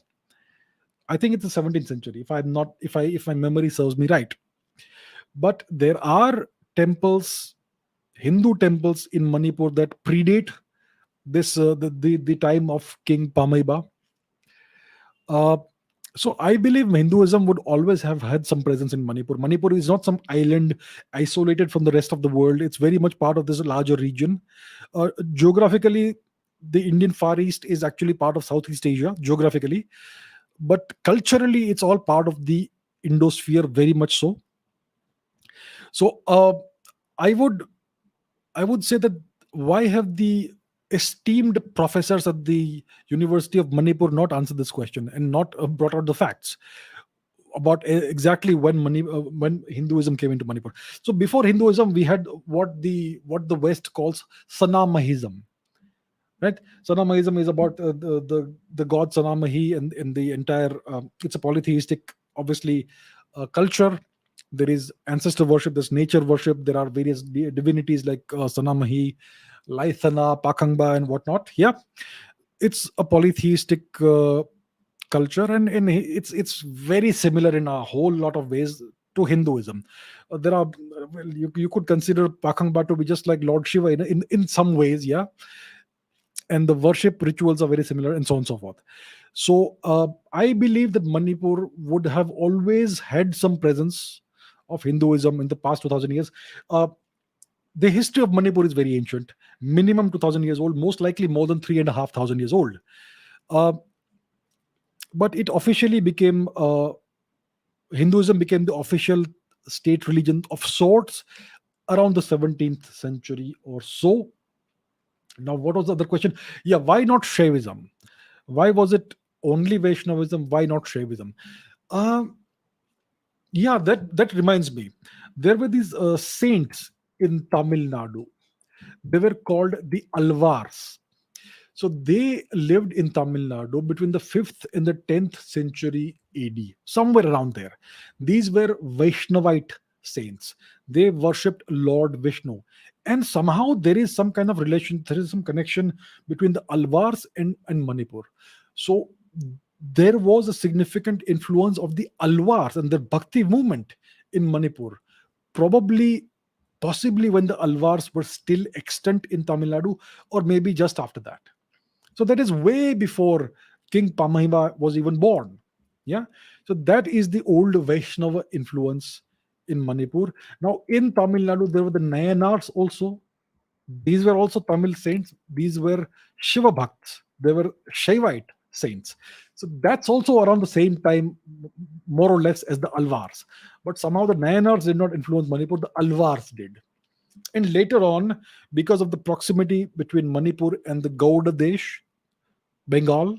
I think it's the 17th century, if I'm not, if my memory serves me right. But there are temples, Hindu temples in Manipur that predate this the time of King Pamaiba. Uh, so I believe Hinduism would always have had some presence in Manipur. Manipur is not some island isolated from the rest of the world. It's very much part of this larger region. Geographically, the Indian Far East is actually part of Southeast Asia geographically, but culturally, it's all part of the Indosphere, very much so. So I would I would say that, why have the esteemed professors at the University of Manipur not answered this question and not brought out the facts about exactly when Hinduism came into Manipur? So before Hinduism, we had what the West calls Sanamahism, right? Sanamahism is about the god Sanamahi, and the entire. It's a polytheistic, obviously, culture. There is ancestor worship, there's nature worship, there are various divinities like Sanamahi, Laithana, Pakangba, and whatnot. Yeah, it's a polytheistic culture, and it's very similar in a whole lot of ways to Hinduism. There are, well, you could consider Pakangba to be just like Lord Shiva in some ways, yeah, and the worship rituals are very similar, and so on and so forth. So I believe that Manipur would have always had some presence of Hinduism in the past 2000 years. uh, the history of Manipur is very ancient, minimum 2000 years old, most likely more than 3,500 years old. uh, but it officially became Hinduism became the official state religion of sorts around the 17th century or so. Now, what was the other question? Yeah, why not Shaivism? Why was it only Vaishnavism? Why not Shaivism? Um, yeah, that reminds me. There were these saints in Tamil Nadu. They were called the Alvars. So they lived in Tamil Nadu between the 5th and the 10th century AD, somewhere around there. These were Vaishnavite saints. They worshipped Lord Vishnu. And somehow there is some kind of relation, there is some connection between the Alvars and Manipur. So there was a significant influence of the Alvars and the Bhakti movement in Manipur. Probably, possibly when the Alvars were still extant in Tamil Nadu, or maybe just after that. So that is way before King Pamahima was even born. Yeah. So that is the old Vaishnava influence in Manipur. Now in Tamil Nadu, there were the Nayanars also. These were also Tamil saints. These were Shiva Bhakts. They were Shaivite saints. So that's also around the same time, more or less, as the Alvars. But somehow the Nayanars did not influence Manipur, the Alvars did. And later on, because of the proximity between Manipur and the Gauda Desh, Bengal,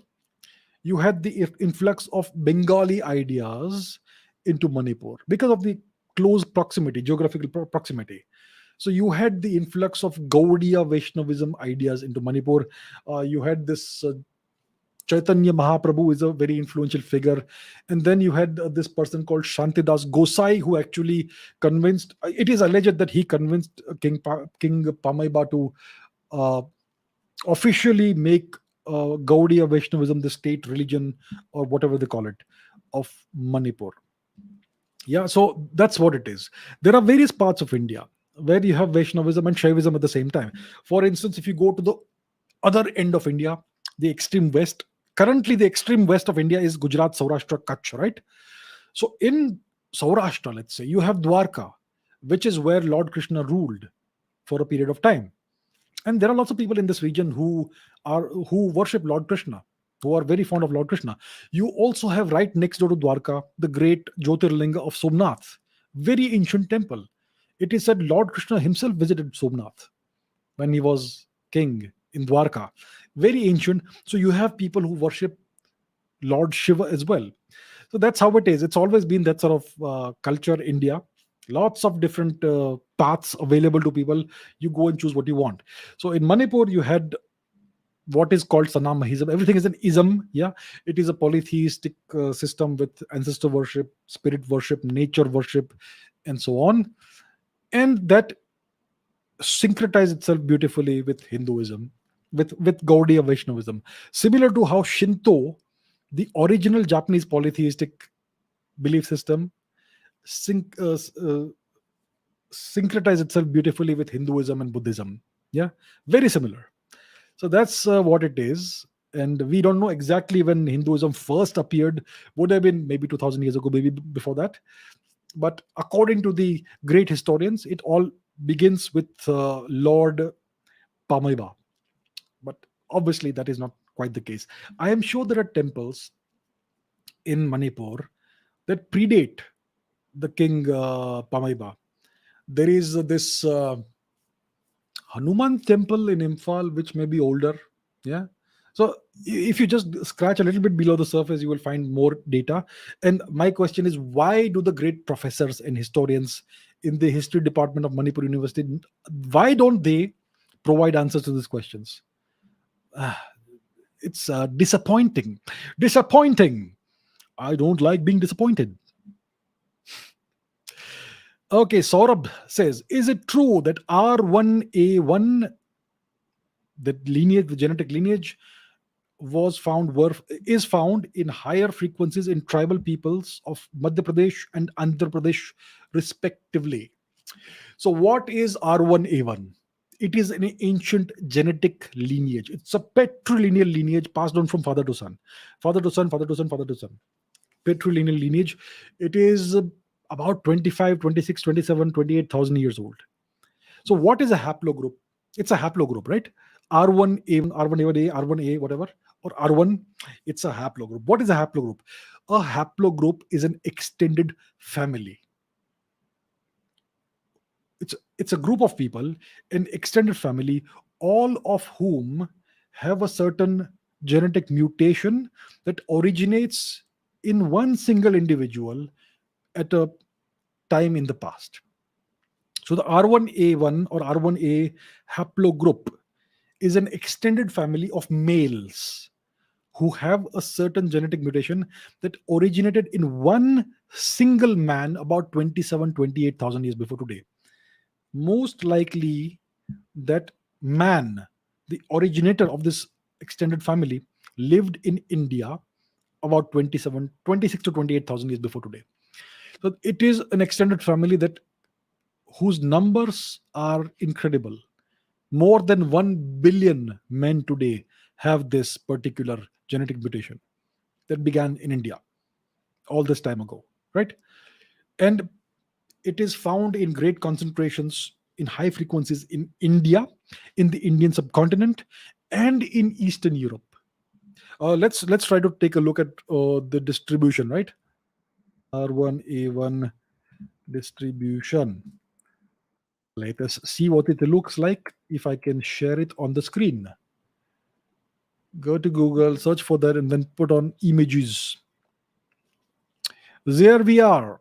you had the influx of Bengali ideas into Manipur because of the close proximity, geographical proximity. So you had the influx of Gaudiya Vaishnavism ideas into Manipur. You had this Chaitanya Mahaprabhu is a very influential figure, and then you had this person called Shantidas Gosai, who actually convinced. It is alleged that he convinced King Pamaiba to uh, officially make Gaudiya Vaishnavism the state religion, or whatever they call it, of Manipur. Yeah, so that's what it is. There are various parts of India where you have Vaishnavism and Shaivism at the same time. For instance, if you go to the other end of India, the extreme west, currently the extreme west of India is Gujarat, Saurashtra, Kutch, right? So in Saurashtra, let's say, you have Dwarka, which is where Lord Krishna ruled for a period of time. And there are lots of people in this region who worship Lord Krishna, who are very fond of Lord Krishna. You also have right next door to Dwarka the great Jyotirlinga of Somnath, very ancient temple. It is said Lord Krishna himself visited Somnath when he was king in Dwarka. Very ancient. So you have people who worship Lord Shiva as well. So that's how it is. It's always been that sort of culture, India. Lots of different paths available to people. You go and choose what you want. So in Manipur, you had what is called Sanam Mahism. Everything is an ism. Yeah, it is a polytheistic system with ancestor worship, spirit worship, nature worship, and so on. And that syncretize itself beautifully with Hinduism, with Gaudiya Vaishnavism. Similar to how Shinto, the original Japanese polytheistic belief system, sync, uh, uh, syncretize itself beautifully with Hinduism and Buddhism. Yeah, very similar. So that's what it is. And we don't know exactly when Hinduism first appeared. Would have been maybe 2000 years ago, maybe before that. But according to the great historians, it all begins with Lord Pamaiba. But obviously, that is not quite the case. I am sure there are temples in Manipur that predate the king Pamaiba. There is this Hanuman temple in Imphal, which may be older. Yeah. So if you just scratch a little bit below the surface, you will find more data. And my question is, why do the great professors and historians in the history department of Manipur University, why don't they provide answers to these questions? Ah, it's disappointing. Disappointing. I don't like being disappointed. Okay, Saurabh says, is it true that R1A1, the lineage, the genetic lineage, was found were is found in higher frequencies in tribal peoples of Madhya Pradesh and Andhra Pradesh, respectively? So, what is R1A1? It is an ancient genetic lineage. It's a patrilineal lineage passed on from father to son, father to son, father to son, father to son. Patrilineal lineage. It is about 25, 26, 27, 28,000 years old. So, what is a haplogroup? It's a haplogroup, right? R1A1, R1A1A, R1A, whatever, or R1, it's a haplogroup. What is a haplogroup? A haplogroup is an extended family. It's a group of people, an extended family, all of whom have a certain genetic mutation that originates in one single individual at a time in the past. So the R1A1 or R1A haplogroup is an extended family of males who have a certain genetic mutation that originated in one single man about 27, 28,000 years before today. Most likely, that man, the originator of this extended family, lived in India about 27, 26 to 28,000 years before today. So it is an extended family that whose numbers are incredible. More than 1 billion men today have this particular genetic mutation that began in India all this time ago, right? And it is found in great concentrations in high frequencies in India, in the Indian subcontinent, and in Eastern Europe. Let's try to take a look at the distribution, right? R1A1 distribution. Let us see what it looks like if I can share it on the screen. Go to Google, search for that, and then put on images. There we are.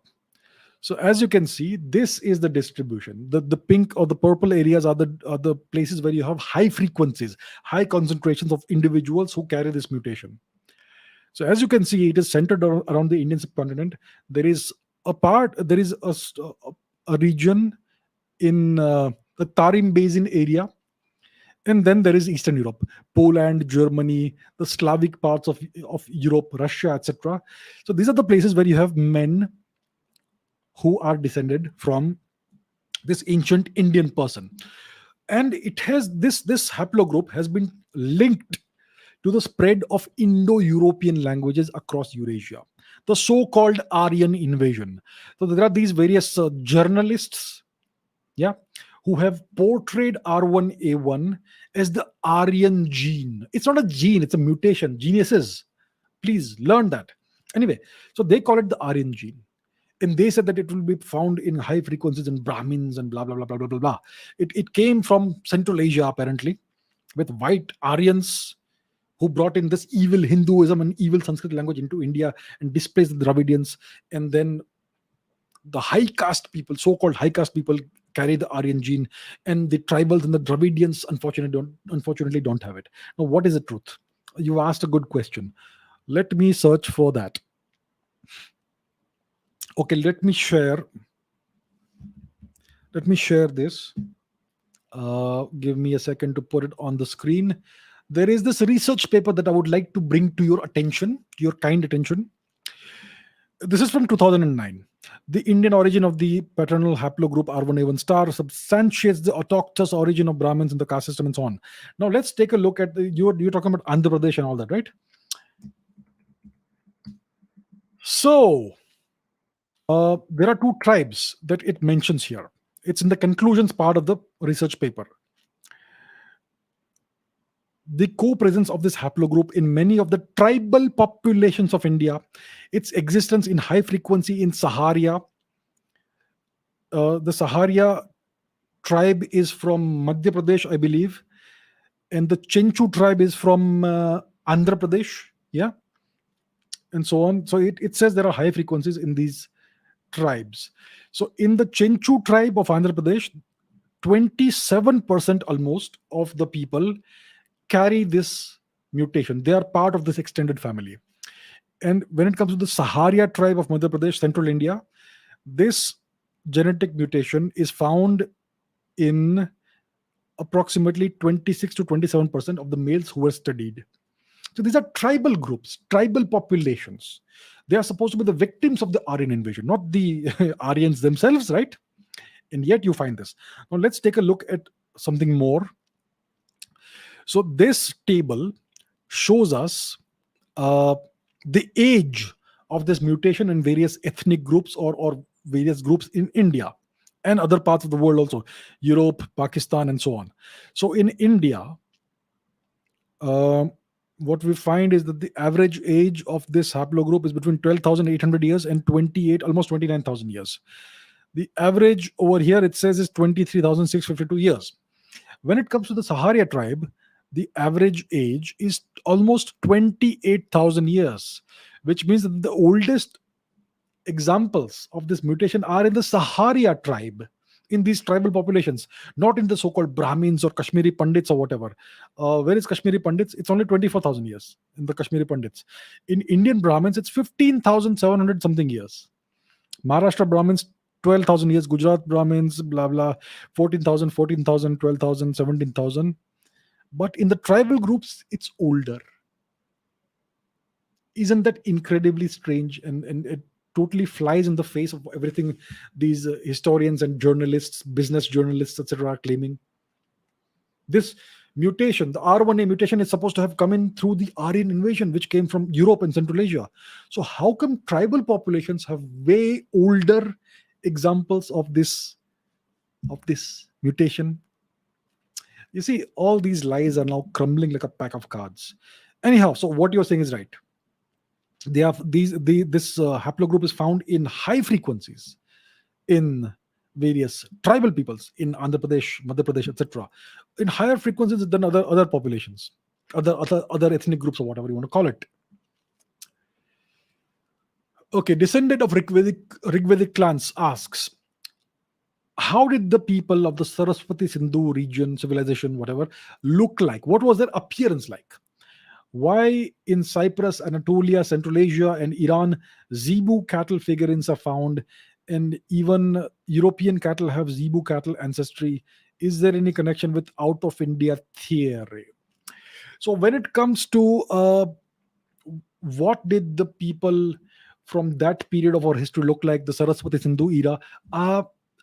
So as you can see, this is the distribution. The pink or the purple areas are the places where you have high frequencies, high concentrations of individuals who carry this mutation. So as you can see, it is centered around the Indian subcontinent. There is a region in the Tarim Basin area, and then there is Eastern Europe, Poland, Germany, the Slavic parts of Europe, Russia, etc. So these are the places where you have men who are descended from this ancient Indian person. And it has this haplogroup has been linked to the spread of Indo-European languages across Eurasia, the so-called Aryan invasion. So there are these various journalists, yeah, who have portrayed R1A1 as the Aryan gene. It's not a gene, it's a mutation. Geniuses, please learn that. Anyway, so they call it the Aryan gene. And they said that it will be found in high frequencies in Brahmins and blah blah blah blah blah blah blah. It came from Central Asia apparently, with white Aryans who brought in this evil Hinduism and evil Sanskrit language into India and displaced the Dravidians. And then the high caste people, so-called high caste people, carry the Aryan gene, and the tribals and the Dravidians unfortunately don't have it. Now, what is the truth? You asked a good question. Let me search for that. Okay, let me share this. Give me a second to put it on the screen. There is this research paper that I would like to bring to your attention, to your kind attention. This is from 2009. The Indian origin of the paternal haplogroup R1A1 star substantiates the autochthonous origin of Brahmins in the caste system and so on. Now let's take a look at you're talking about Andhra Pradesh and all that, right? So there are two tribes that it mentions here. It's in the conclusions part of the research paper. The co-presence of this haplogroup in many of the tribal populations of India, its existence in high frequency in Saharia. The Saharia tribe is from Madhya Pradesh, I believe, and the Chenchu tribe is from Andhra Pradesh, yeah, and so on. So it says there are high frequencies in these tribes. So in the Chenchu tribe of Andhra Pradesh, 27% almost of the people carry this mutation. They are part of this extended family. And when it comes to the Saharia tribe of Madhya Pradesh, central India, this genetic mutation is found in approximately 26 to 27% of the males who were studied. So these are tribal groups, tribal populations. They are supposed to be the victims of the Aryan invasion, not the Aryans themselves, right? And yet you find this. Now let's take a look at something more. So this table shows us the age of this mutation in various ethnic groups or various groups in India and other parts of the world also, Europe, Pakistan, and so on. So in India, what we find is that the average age of this haplogroup is between 12,800 years and almost 29,000 years. The average over here, it says, is 23,652 years. When it comes to the Saharia tribe, the average age is almost 28,000 years, which means that the oldest examples of this mutation are in the Saharia tribe, in these tribal populations, not in the so-called Brahmins or Kashmiri Pandits or whatever. Where is Kashmiri Pandits? It's only 24,000 years in the Kashmiri Pandits. In Indian Brahmins, it's 15,700 something years. Maharashtra Brahmins, 12,000 years. Gujarat Brahmins, blah, blah, 14,000, 14,000, 12,000, 17,000. But in the tribal groups, it's older. Isn't that incredibly strange? And it totally flies in the face of everything these historians and journalists, business journalists, etc. are claiming. This mutation, the R1A mutation, is supposed to have come in through the Aryan invasion, which came from Europe and Central Asia. So how come tribal populations have way older examples of this mutation? You see, all these lies are now crumbling like a pack of cards. Anyhow, so what you're saying is right. This haplogroup is found in high frequencies in various tribal peoples in Andhra Pradesh, Madhya Pradesh, etc. In higher frequencies than other populations, other ethnic groups, or whatever you want to call it. Okay, descendant of Rigvedic clans asks, how did the people of the Saraswati Sindhu region, civilization, whatever, look like? What was their appearance like? Why in Cyprus, Anatolia, Central Asia, and Iran, Zebu cattle figurines are found, and even European cattle have Zebu cattle ancestry? Is there any connection with out of India theory? So when it comes to what did the people from that period of our history look like, the Saraswati Sindhu era,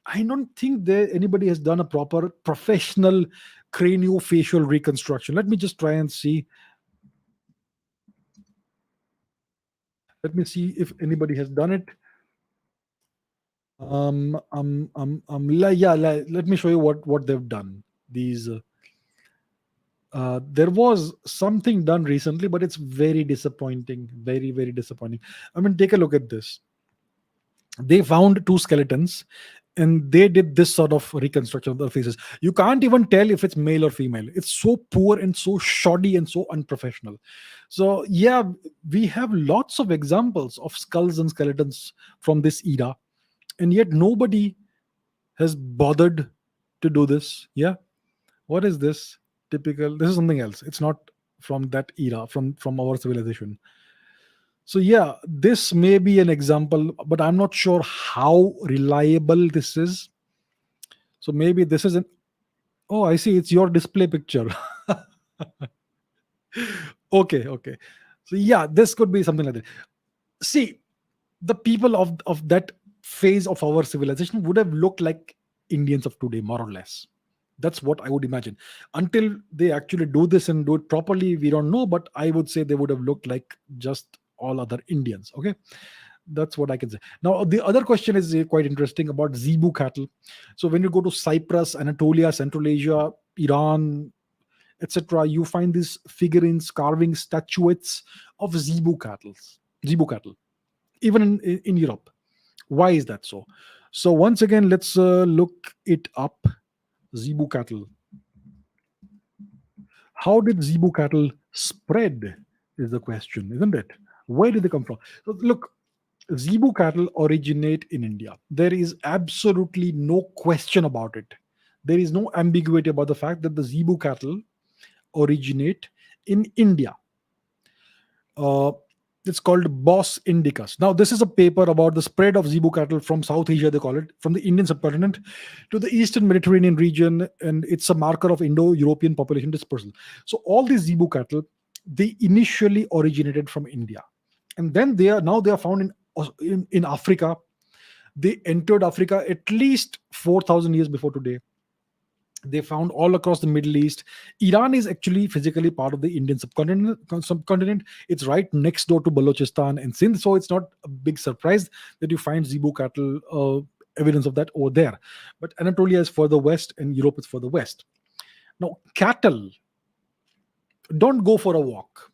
I don't think anybody has done a proper professional craniofacial reconstruction. Let me just try and see. Let me see if anybody has done it. Let me show you what they've done. These there was something done recently, but it's very disappointing. Very, very disappointing. I mean, take a look at this. They found two skeletons, and they did this sort of reconstruction of the faces. You can't even tell if it's male or female. It's so poor and so shoddy and so unprofessional. So yeah, we have lots of examples of skulls and skeletons from this era, and yet nobody has bothered to do this. Yeah, what is this? Typical. This is something else. It's not from that era, from our civilization. So yeah, this may be an example, but I'm not sure how reliable this is. So maybe this is an, oh, I see, it's your display picture. Okay, okay. So yeah, this could be something like that. See, the people of that phase of our civilization would have looked like Indians of today, more or less. That's what I would imagine. Until they actually do this and do it properly, we don't know. But I would say they would have looked like just all other Indians. Okay, that's what I can say. Now, the other question is quite interesting about Zebu cattle. So when you go to Cyprus, Anatolia, Central Asia, Iran, etc., you find these figurines, carving statuettes of Zebu cattle. Zebu cattle, even in Europe. Why is that so? So once again, let's look it up. Zebu cattle. How did Zebu cattle spread? Is the question, isn't it? Where did they come from? So look, Zebu cattle originate in India. There is absolutely no question about it. There is no ambiguity about the fact that the Zebu cattle originate in India. Uh, it's called Bos Indicus. Now, this is a paper about the spread of Zebu cattle from South Asia, they call it, from the Indian subcontinent to the Eastern Mediterranean region, and it's a marker of Indo-European population dispersal. So, all these Zebu cattle, they initially originated from India, and then they are found in Africa. They entered Africa at least 4,000 years before today. They found all across the Middle East. Iran is actually physically part of the Indian subcontinent. It's right next door to Balochistan and Sindh, so it's not a big surprise that you find Zebu cattle evidence of that over there. But Anatolia is further west, and Europe is further west. Now, cattle don't go for a walk.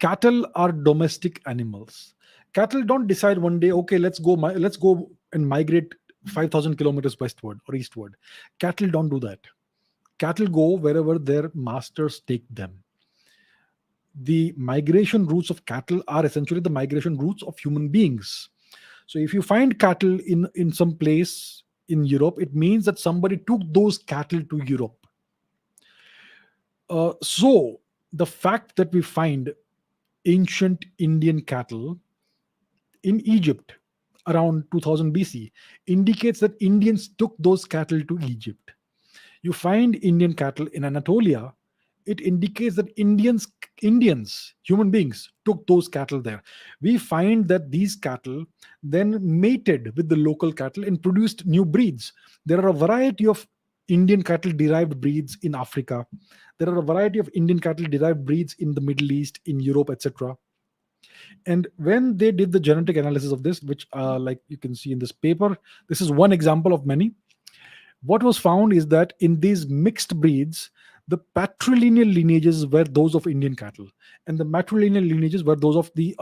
Cattle are domestic animals. Cattle don't decide one day, okay, let's go and migrate 5,000 kilometers westward or eastward. Cattle don't do that. Cattle go wherever their masters take them. The migration routes of cattle are essentially the migration routes of human beings. So if you find cattle in some place in Europe, it means that somebody took those cattle to Europe. So the fact that we find ancient Indian cattle in Egypt around 2000 BC indicates that Indians took those cattle to Egypt. You find Indian cattle in Anatolia, it indicates that Indians, human beings, took those cattle there. We find that these cattle then mated with the local cattle and produced new breeds. There are a variety of Indian cattle derived breeds in Africa. There are a variety of Indian cattle derived breeds in the Middle East, in Europe, etc. And when they did the genetic analysis of this, which like you can see in this paper, this is one example of many. What was found is that in these mixed breeds, the patrilineal lineages were those of Indian cattle, and the matrilineal lineages were those of the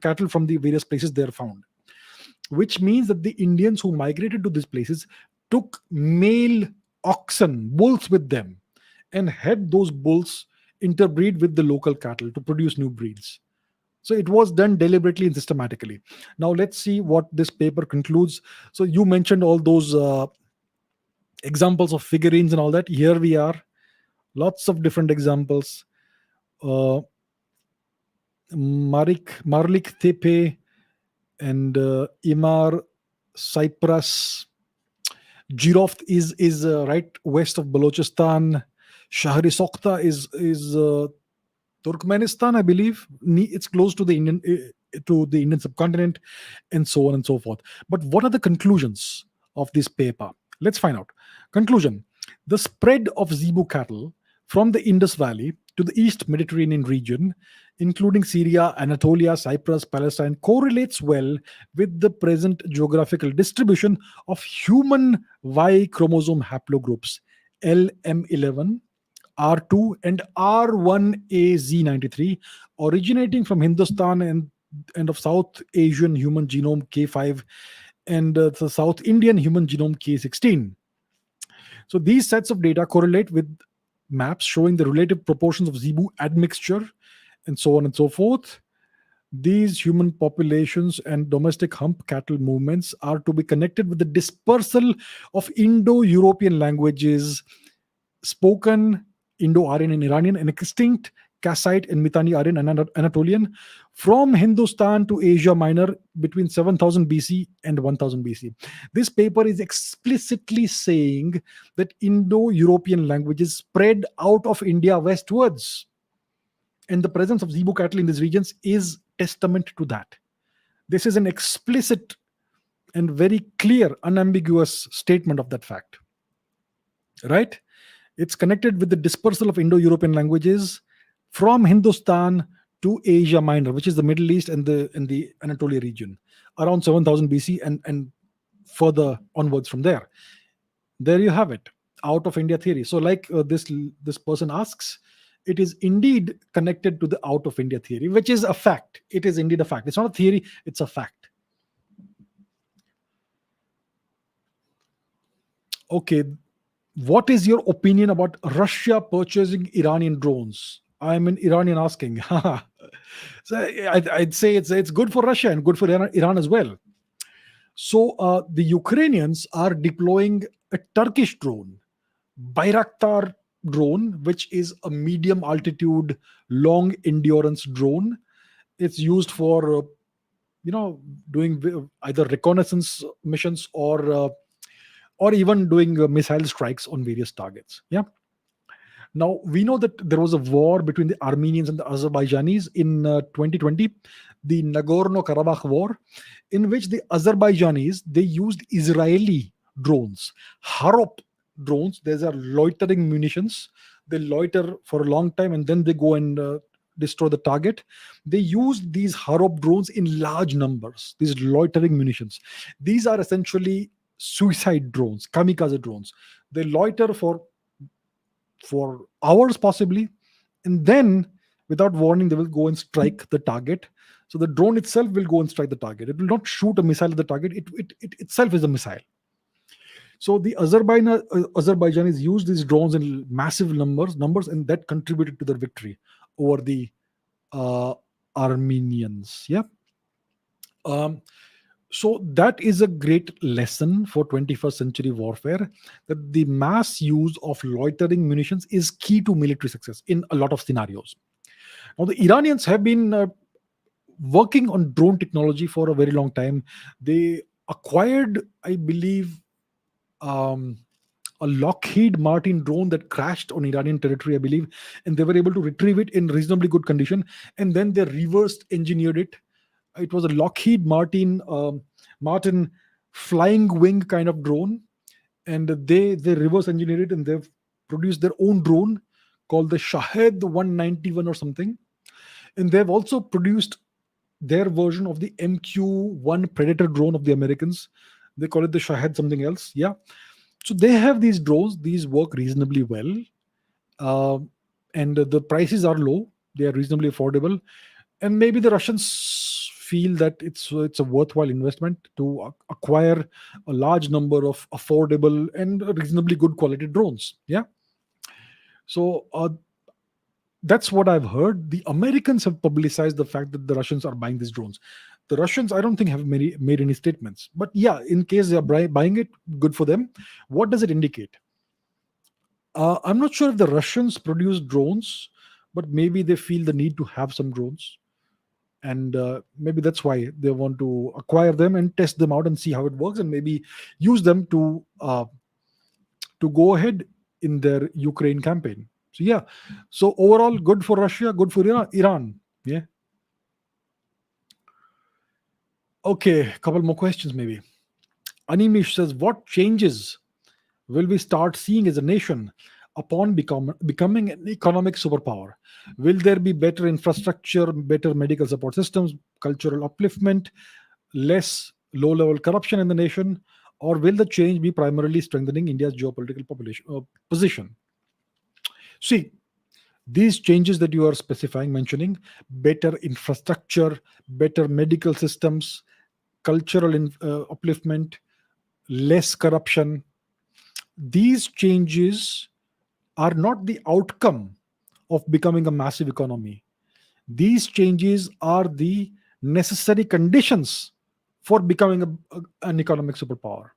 cattle from the various places they are found. Which means that the Indians who migrated to these places took male oxen, bulls with them, and had those bulls interbreed with the local cattle to produce new breeds. So it was done deliberately and systematically. Now let's see what this paper concludes. So you mentioned all those examples of figurines and all that. Here we are, lots of different examples. Uh, Marlik Tepe and Imar Cyprus. Jiroft is right west of Balochistan. Shahri Sokhta is Turkmenistan, I believe. It's close to the Indian subcontinent, and so on and so forth. But what are the conclusions of this paper? Let's find out. Conclusion: the spread of Zebu cattle from the Indus Valley to the East Mediterranean region, including Syria, Anatolia, Cyprus, Palestine, correlates well with the present geographical distribution of human Y chromosome haplogroups LM11, R2, and R1AZ93, originating from Hindustan and of South Asian human genome K5 and the South Indian Human Genome K16. So these sets of data correlate with maps showing the relative proportions of zebu admixture and so on and so forth. These human populations and domestic hump cattle movements are to be connected with the dispersal of Indo European languages spoken Indo-Aryan and Iranian and extinct Kassite and Mitanni-Aryan and Anatolian from Hindustan to Asia Minor between 7000 BC and 1000 BC. This paper is explicitly saying that Indo-European languages spread out of India westwards, and the presence of Zebu cattle in these regions is testament to that. This is an explicit and very clear, unambiguous statement of that fact. Right? It's connected with the dispersal of Indo-European languages from Hindustan to Asia Minor, which is the Middle East and the Anatolia region, around 7000 BC and further onwards from there. There you have it, out of India theory. So, like this person asks, it is indeed connected to the out of India theory, which is a fact. It is indeed a fact. It's not a theory; it's a fact. Okay. What is your opinion about Russia purchasing Iranian drones? I'm an Iranian asking. So I'd say it's good for Russia and good for Iran as well. So the Ukrainians are deploying a Turkish drone, Bayraktar drone, which is a medium altitude, long endurance drone. It's used for doing either reconnaissance missions or even doing missile strikes on various targets. Yeah. Now, we know that there was a war between the Armenians and the Azerbaijanis in 2020, the Nagorno-Karabakh war, in which the Azerbaijanis, they used Israeli drones, Harop drones. These are loitering munitions. They loiter for a long time and then they go and destroy the target. They used these Harop drones in large numbers, these loitering munitions. These are essentially suicide drones, kamikaze drones. They loiter for hours possibly, and then without warning they will go and strike the target. So the drone itself will go and strike the target. It will not shoot a missile at the target. It itself is a missile. So the Azerbaijanis used these drones in massive numbers, and that contributed to their victory over the Armenians. Yeah. So that is a great lesson for 21st century warfare, that the mass use of loitering munitions is key to military success in a lot of scenarios. Now, the Iranians have been working on drone technology for a very long time. They acquired, I believe, a Lockheed Martin drone that crashed on Iranian territory, I believe, and they were able to retrieve it in reasonably good condition, and then they reverse engineered it. It was a Lockheed Martin flying wing kind of drone, and they reverse engineered it, and they've produced their own drone called the Shahed 191 or something. And they've also produced their version of the MQ-1 Predator drone of the Americans. They call it the Shahed something else. Yeah. So they have these drones. These work reasonably well, and the prices are low. They are reasonably affordable, and maybe the Russians feel that it's a worthwhile investment to acquire a large number of affordable and reasonably good quality drones. Yeah. So that's what I've heard. The Americans have publicized the fact that the Russians are buying these drones. The Russians, I don't think, have made any statements. But yeah, in case they are buying it, good for them. What does it indicate? I'm not sure if the Russians produce drones, but maybe they feel the need to have some drones. And maybe that's why they want to acquire them and test them out and see how it works, and maybe use them to go ahead in their Ukraine campaign. So yeah, so overall, good for Russia, good for Iran. Yeah. Okay, a couple more questions maybe. Animish says, what changes will we start seeing as a nation upon becoming an economic superpower? Will there be better infrastructure, better medical support systems, cultural upliftment, less low-level corruption in the nation, or will the change be primarily strengthening India's geopolitical position? See, these changes that you are mentioning, better infrastructure, better medical systems, cultural upliftment, less corruption. These changes are not the outcome of becoming a massive economy. These changes are the necessary conditions for becoming an economic superpower.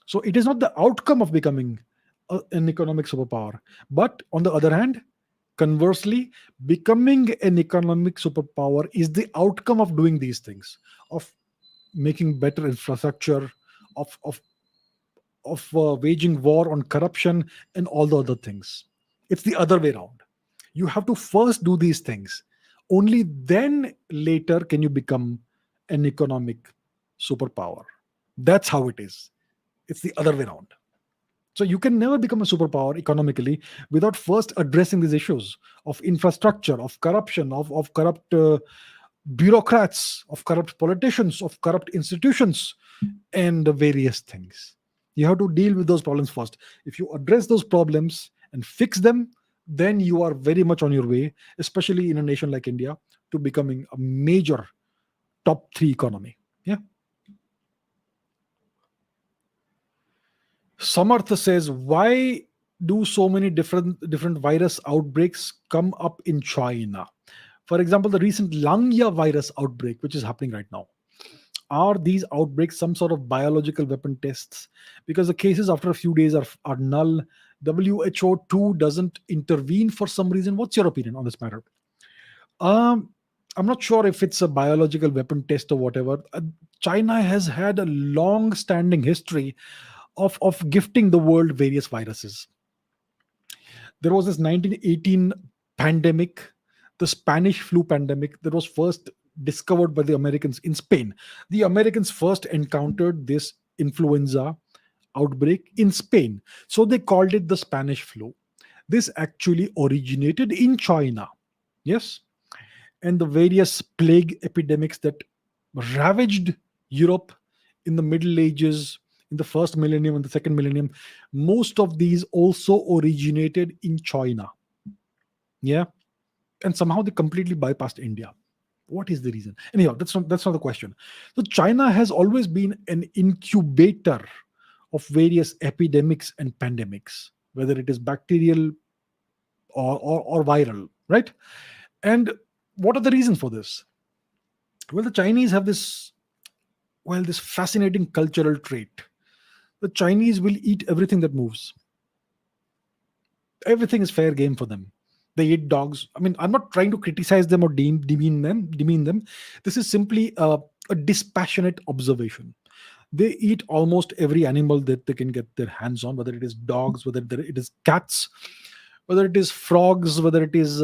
So it is not the outcome of becoming an economic superpower. But on the other hand, conversely, becoming an economic superpower is the outcome of doing these things, of making better infrastructure, of waging war on corruption and all the other things. It's the other way around. You have to first do these things. Only then later can you become an economic superpower. That's how it is. It's the other way around. So you can never become a superpower economically without first addressing these issues of infrastructure, of corruption, of corrupt bureaucrats, of corrupt politicians, of corrupt institutions, and the various things. You have to deal with those problems first. If you address those problems and fix them, then you are very much on your way, especially in a nation like India, to becoming a major top three economy. Yeah. Samarth says, why do so many different virus outbreaks come up in China? For example, the recent Langya virus outbreak, which is happening right now. Are these outbreaks some sort of biological weapon tests? Because the cases after a few days are null. WHO too doesn't intervene for some reason. What's your opinion on this matter? Um, I'm not sure if it's a biological weapon test or whatever. China has had a long-standing history of gifting the world various viruses. There was this 1918 pandemic, the Spanish flu pandemic, that was first discovered by the Americans in Spain. The Americans first encountered this influenza outbreak in Spain. So they called it the Spanish flu. This actually originated in China. Yes. And the various plague epidemics that ravaged Europe in the Middle Ages, in the first millennium and the second millennium, most of these also originated in China. Yeah. And somehow they completely bypassed India. What is the reason? Anyhow, that's not the question. So China has always been an incubator of various epidemics and pandemics, whether it is bacterial or viral, right? And what are the reasons for this? Well, the Chinese have this fascinating cultural trait. The Chinese will eat everything that moves. Everything is fair game for them. They eat dogs. I mean, I'm not trying to criticize them or demean them. This is simply a dispassionate observation. They eat almost every animal that they can get their hands on, whether it is dogs, whether it is cats, whether it is frogs, whether it is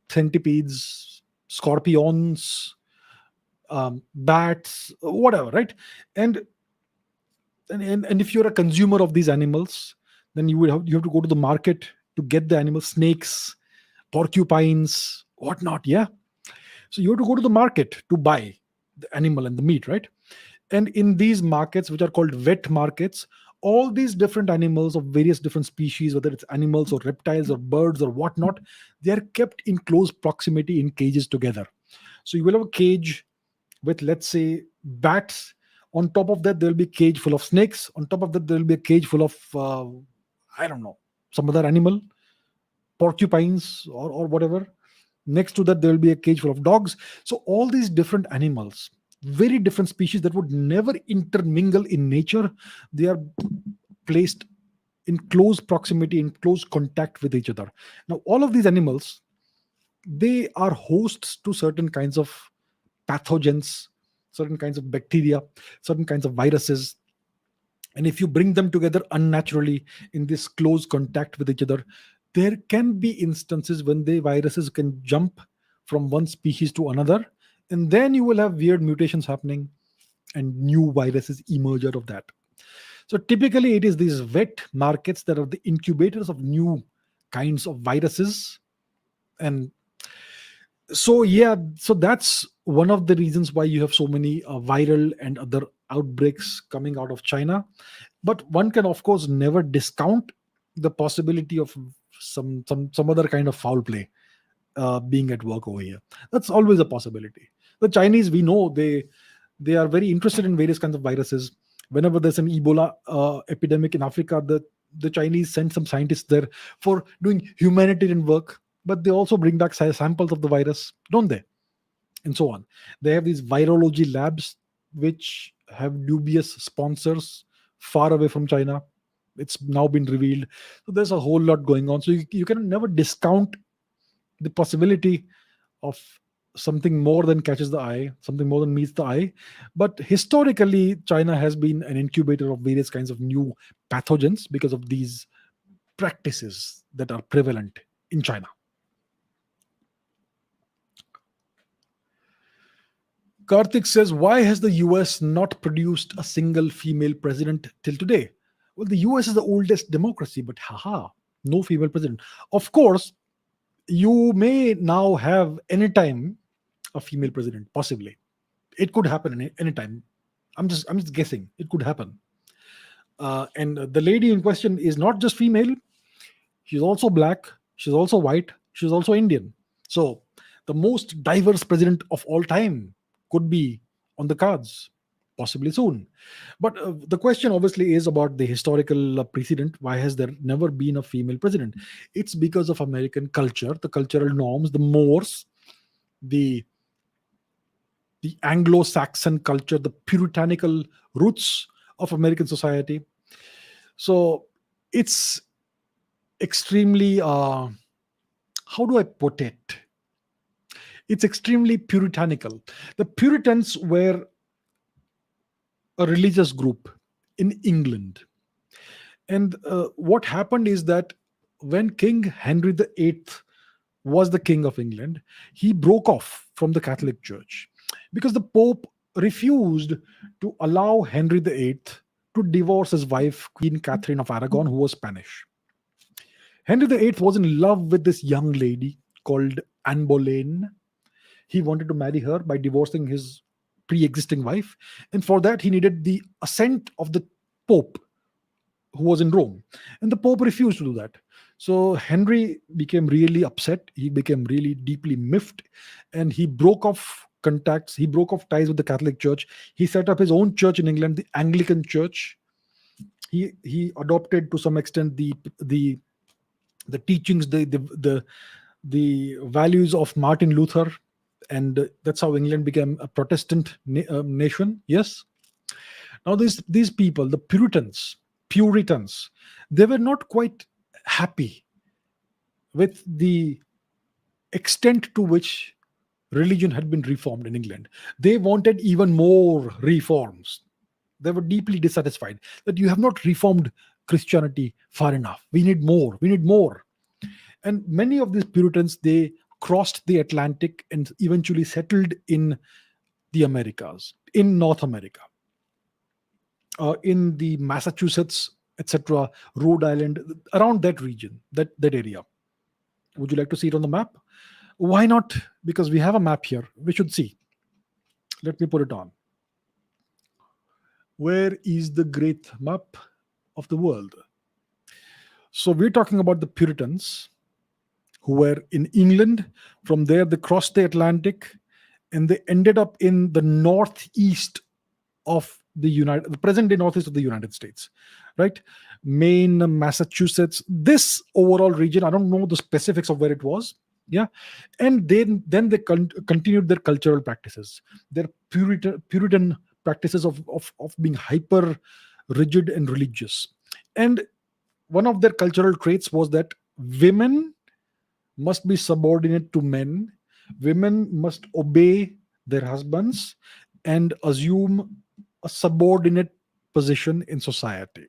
centipedes, scorpions, bats, whatever, right? And, and if you're a consumer of these animals, then you have to go to the market to get the animal, snakes, porcupines, whatnot. Yeah. So you have to go to the market to buy the animal and the meat, right? And in these markets, which are called wet markets, all these different animals of various different species, whether it's animals or reptiles or birds or whatnot, they are kept in close proximity in cages together. So you will have a cage with, let's say, bats. On top of that, there will be a cage full of snakes. On top of that, there will be a cage full of, I don't know, some other animal, porcupines or whatever. Next to that, there will be a cage full of dogs. So all these different animals, very different species that would never intermingle in nature, they are placed in close proximity, in close contact with each other. Now, all of these animals, they are hosts to certain kinds of pathogens, certain kinds of bacteria, certain kinds of viruses. And if you bring them together unnaturally in this close contact with each other, there can be instances when the viruses can jump from one species to another, and then you will have weird mutations happening and new viruses emerge out of that. So typically it is these wet markets that are the incubators of new kinds of viruses. And so yeah, so that's one of the reasons why you have so many viral and other outbreaks coming out of China. But one can of course never discount the possibility of some other kind of foul play being at work over here. That's always a possibility. The Chinese, we know, they are very interested in various kinds of viruses. Whenever there's an Ebola epidemic in Africa, the Chinese send some scientists there for doing humanitarian work, but they also bring back samples of the virus, don't they? And so on. They have these virology labs which have dubious sponsors far away from China. It's now been revealed. So there's a whole lot going on. So you can never discount the possibility of something more than catches the eye, something more than meets the eye. But historically, China has been an incubator of various kinds of new pathogens because of these practices that are prevalent in China. Karthik says, why has the US not produced a single female president till today? Well, the US is the oldest democracy, but haha, no female president. Of course, you may now have anytime a female president, possibly. It could happen any time. I'm just guessing. It could happen. And the lady in question is not just female, she's also black, she's also white, she's also Indian. So the most diverse president of all time could be on the cards, possibly soon. But the question obviously is about the historical precedent. Why has there never been a female president? It's because of American culture, the cultural norms, the mores, the Anglo-Saxon culture, the puritanical roots of American society. So it's extremely, how do I put it? It's extremely puritanical. The Puritans were a religious group in England. And what happened is that when King Henry VIII was the King of England, he broke off from the Catholic Church because the Pope refused to allow Henry VIII to divorce his wife, Queen Catherine of Aragon, who was Spanish. Henry VIII was in love with this young lady called Anne Boleyn. He wanted to marry her by divorcing his pre-existing wife, and for that he needed the assent of the Pope, who was in Rome, and the Pope refused to do that. So Henry became really upset. He became really deeply miffed, and he broke off contacts. He broke off ties with the Catholic Church. He set up his own church in England, the Anglican Church. He adopted to some extent the teachings, the values of Martin Luther, and that's how England became a Protestant nation. Yes. Now these people, the Puritans, they were not quite happy with the extent to which religion had been reformed in England. They wanted even more reforms. They were deeply dissatisfied that you have not reformed Christianity far enough. We need more. We need more. And many of these Puritans, they crossed the Atlantic and eventually settled in the Americas, in North America, in the Massachusetts, etc., Rhode Island, around that region, that area. Would you like to see it on the map? Why not? Because we have a map here. We should see. Let me put it on. Where is the great map of the world? So we're talking about the Puritans who were in England. From there, they crossed the Atlantic and they ended up in the northeast of the present day northeast of the United States, right? Maine, Massachusetts, this overall region. I don't know the specifics of where it was. Yeah. And then they continued their cultural practices, their Puritan practices of being hyper rigid and religious. And one of their cultural traits was that women must be subordinate to men, women must obey their husbands and assume a subordinate position in society.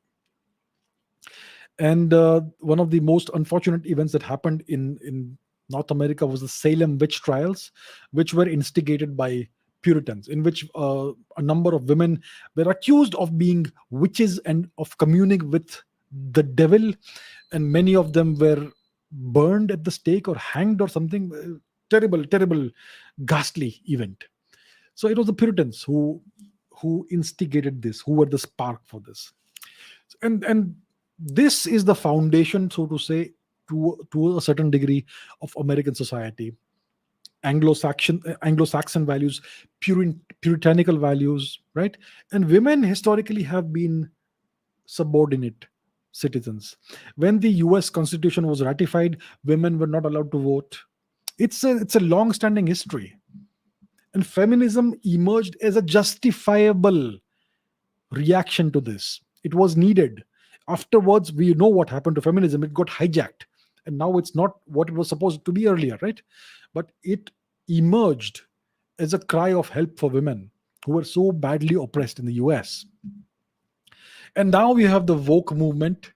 And one of the most unfortunate events that happened in North America was the Salem witch trials, which were instigated by Puritans, in which a number of women were accused of being witches and of communing with the devil, and many of them were burned at the stake or hanged or something. Terrible, terrible, ghastly event. So it was the Puritans who instigated this, who were the spark for this, and this is the foundation, so to say, to a certain degree of American society. Anglo-Saxon values, puritanical values, right? And women historically have been subordinate citizens. When the US Constitution was ratified, women were not allowed to vote. It's a long-standing history, and feminism emerged as a justifiable reaction to this. It was needed. Afterwards, we know what happened to feminism. It got hijacked, and now it's not what it was supposed to be earlier, right? But it emerged as a cry of help for women who were so badly oppressed in the US. And now we have the woke movement,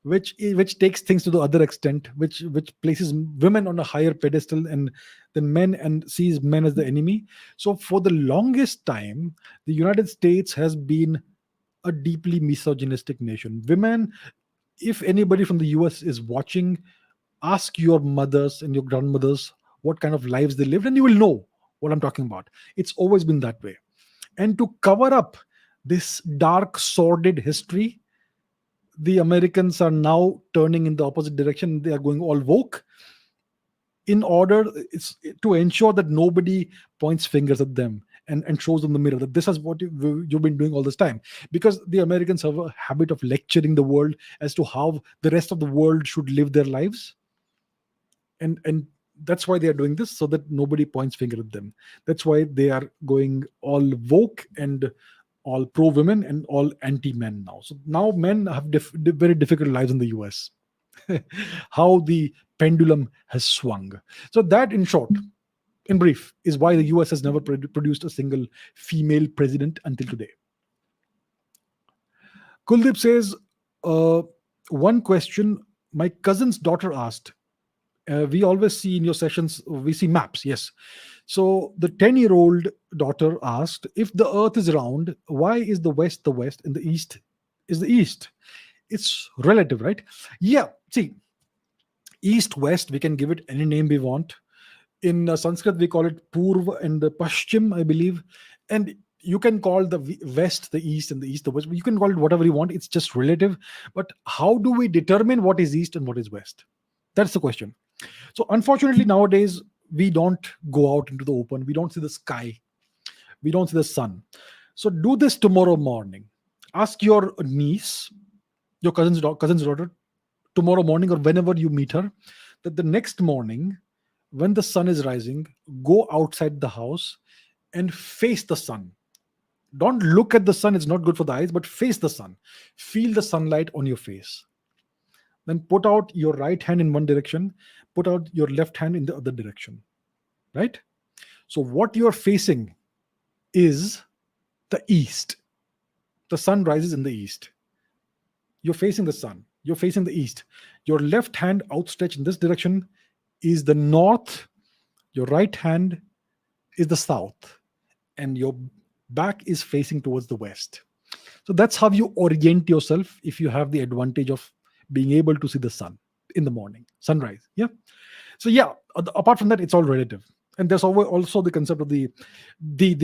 which takes things to the other extent, which places women on a higher pedestal and than men, and sees men as the enemy. So for the longest time, the United States has been a deeply misogynistic nation. Women, if anybody from the US is watching, ask your mothers and your grandmothers what kind of lives they lived, and you will know what I'm talking about. It's always been that way. And to cover up this dark, sordid history, the Americans are now turning in the opposite direction. They are going all woke in order it's to ensure that nobody points fingers at them and shows them the mirror that this is what you've been doing all this time. Because the Americans have a habit of lecturing the world as to how the rest of the world should live their lives, and that's why they are doing this, so that nobody points finger at them. That's why they are going all woke and all pro women and all anti men now. So now men have very difficult lives in the US. How the pendulum has swung. So that, in short, in brief, is why the US has never produced a single female president until today. Kuldeep says, uh, one question my cousin's daughter asked. We always see in your sessions, we see maps, yes. So the 10-year-old daughter asked, if the earth is round, why is the west and the east is the east? It's relative, right? Yeah, see, east west, we can give it any name we want. In Sanskrit, we call it Purva and the Paschim, I believe. And you can call the west the east and the east the west. You can call it whatever you want. It's just relative. But how do we determine what is east and what is west? That's the question. So unfortunately, nowadays, we don't go out into the open. We don't see the sky. We don't see the sun. So do this tomorrow morning. Ask your niece, your cousin's daughter, tomorrow morning or whenever you meet her, that the next morning, when the sun is rising, go outside the house and face the sun. Don't look at the sun, it's not good for the eyes, but face the sun. Feel the sunlight on your face. Then put out your right hand in one direction, put out your left hand in the other direction. Right? So, what you are facing is the east. The sun rises in the east. You're facing the sun. You're facing the east. Your left hand outstretched in this direction is the north. Your right hand is the south. And your back is facing towards the west. So that's how you orient yourself if you have the advantage of being able to see the sun in the morning, sunrise. Yeah. So yeah, apart from that, it's all relative. And there's also the concept of the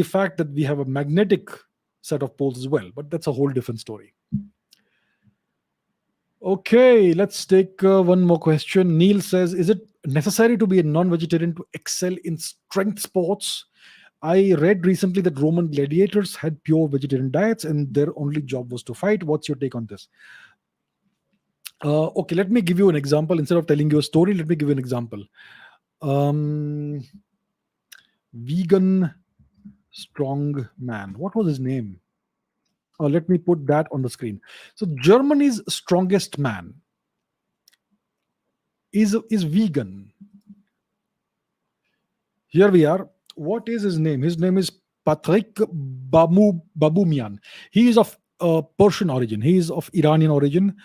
fact that we have a magnetic set of poles as well, but that's a whole different story. Okay, let's take one more question. Neil says, is it necessary to be a non-vegetarian to excel in strength sports? I read recently that Roman gladiators had pure vegetarian diets and their only job was to fight. What's your take on this? Okay, let me give you an example. Instead of telling you a story, let me give you an example. Vegan strong man. What was his name? Let me put that on the screen. So Germany's strongest man is vegan. Here we are. What is his name? His name is Patrick Baboumian. He is of Persian origin. He is of Iranian origin,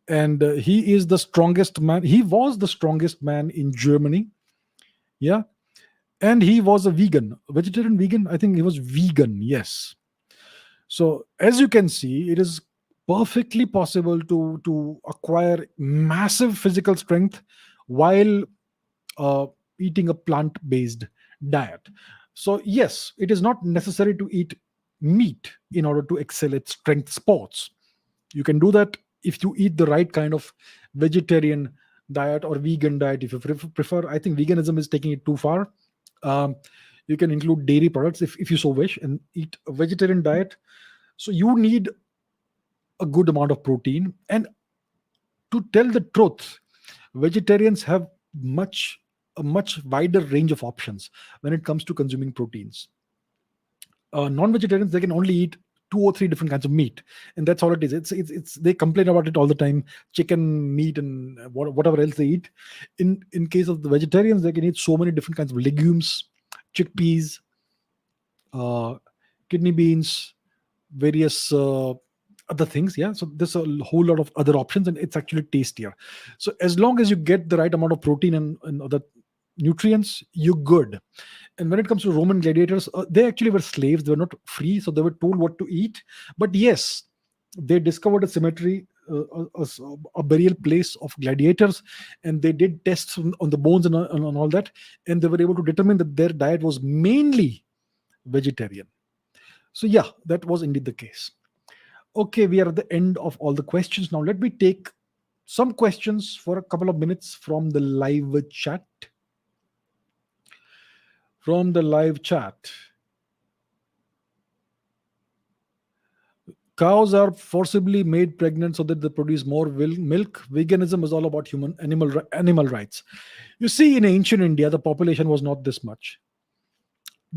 and he is the strongest man. He was the strongest man in Germany. Yeah, and he was a vegetarian vegan. I think he was vegan. Yes. So as you can see, it is perfectly possible to acquire massive physical strength while eating a plant-based diet. So yes, it is not necessary to eat meat in order to excel at strength sports. You can do that if you eat the right kind of vegetarian diet or vegan diet if you prefer. I think veganism is taking it too far. Um, you can include dairy products if you so wish, and eat a vegetarian diet. So you need a good amount of protein. And to tell the truth, vegetarians have much a much wider range of options when it comes to consuming proteins. Non-vegetarians, they can only eat two or three different kinds of meat, and that's all it is. It's they complain about it all the time: chicken, meat, and whatever else they eat. In case of the vegetarians, they can eat so many different kinds of legumes, chickpeas, uh, kidney beans, various other things. Yeah, so there's a whole lot of other options, and it's actually tastier. So as long as you get the right amount of protein and other nutrients, you're good. And when it comes to Roman gladiators, they actually were slaves. They were not free, so they were told what to eat. But yes, they discovered a cemetery, a burial place of gladiators, and they did tests on the bones and all that, and they were able to determine that their diet was mainly vegetarian. So yeah, that was indeed the case. Okay, we are at the end of all the questions. Now let me take some questions for a couple of minutes from the live chat. From the live chat. Cows are forcibly made pregnant so that they produce more milk. Veganism is all about animal rights. You see, in ancient India, the population was not this much.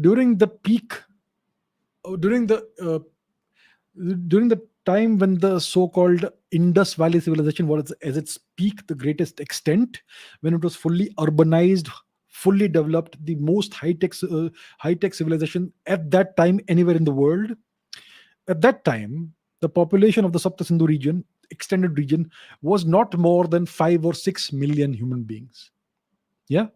During the peak, during the time when the so-called Indus Valley civilization was at its peak, the greatest extent, when it was fully urbanized, fully developed, the most high-tech civilization at that time anywhere in the world. At that time, the population of the Sapta Sindhu region, extended region, was not more than 5 or 6 million human beings. Yeah.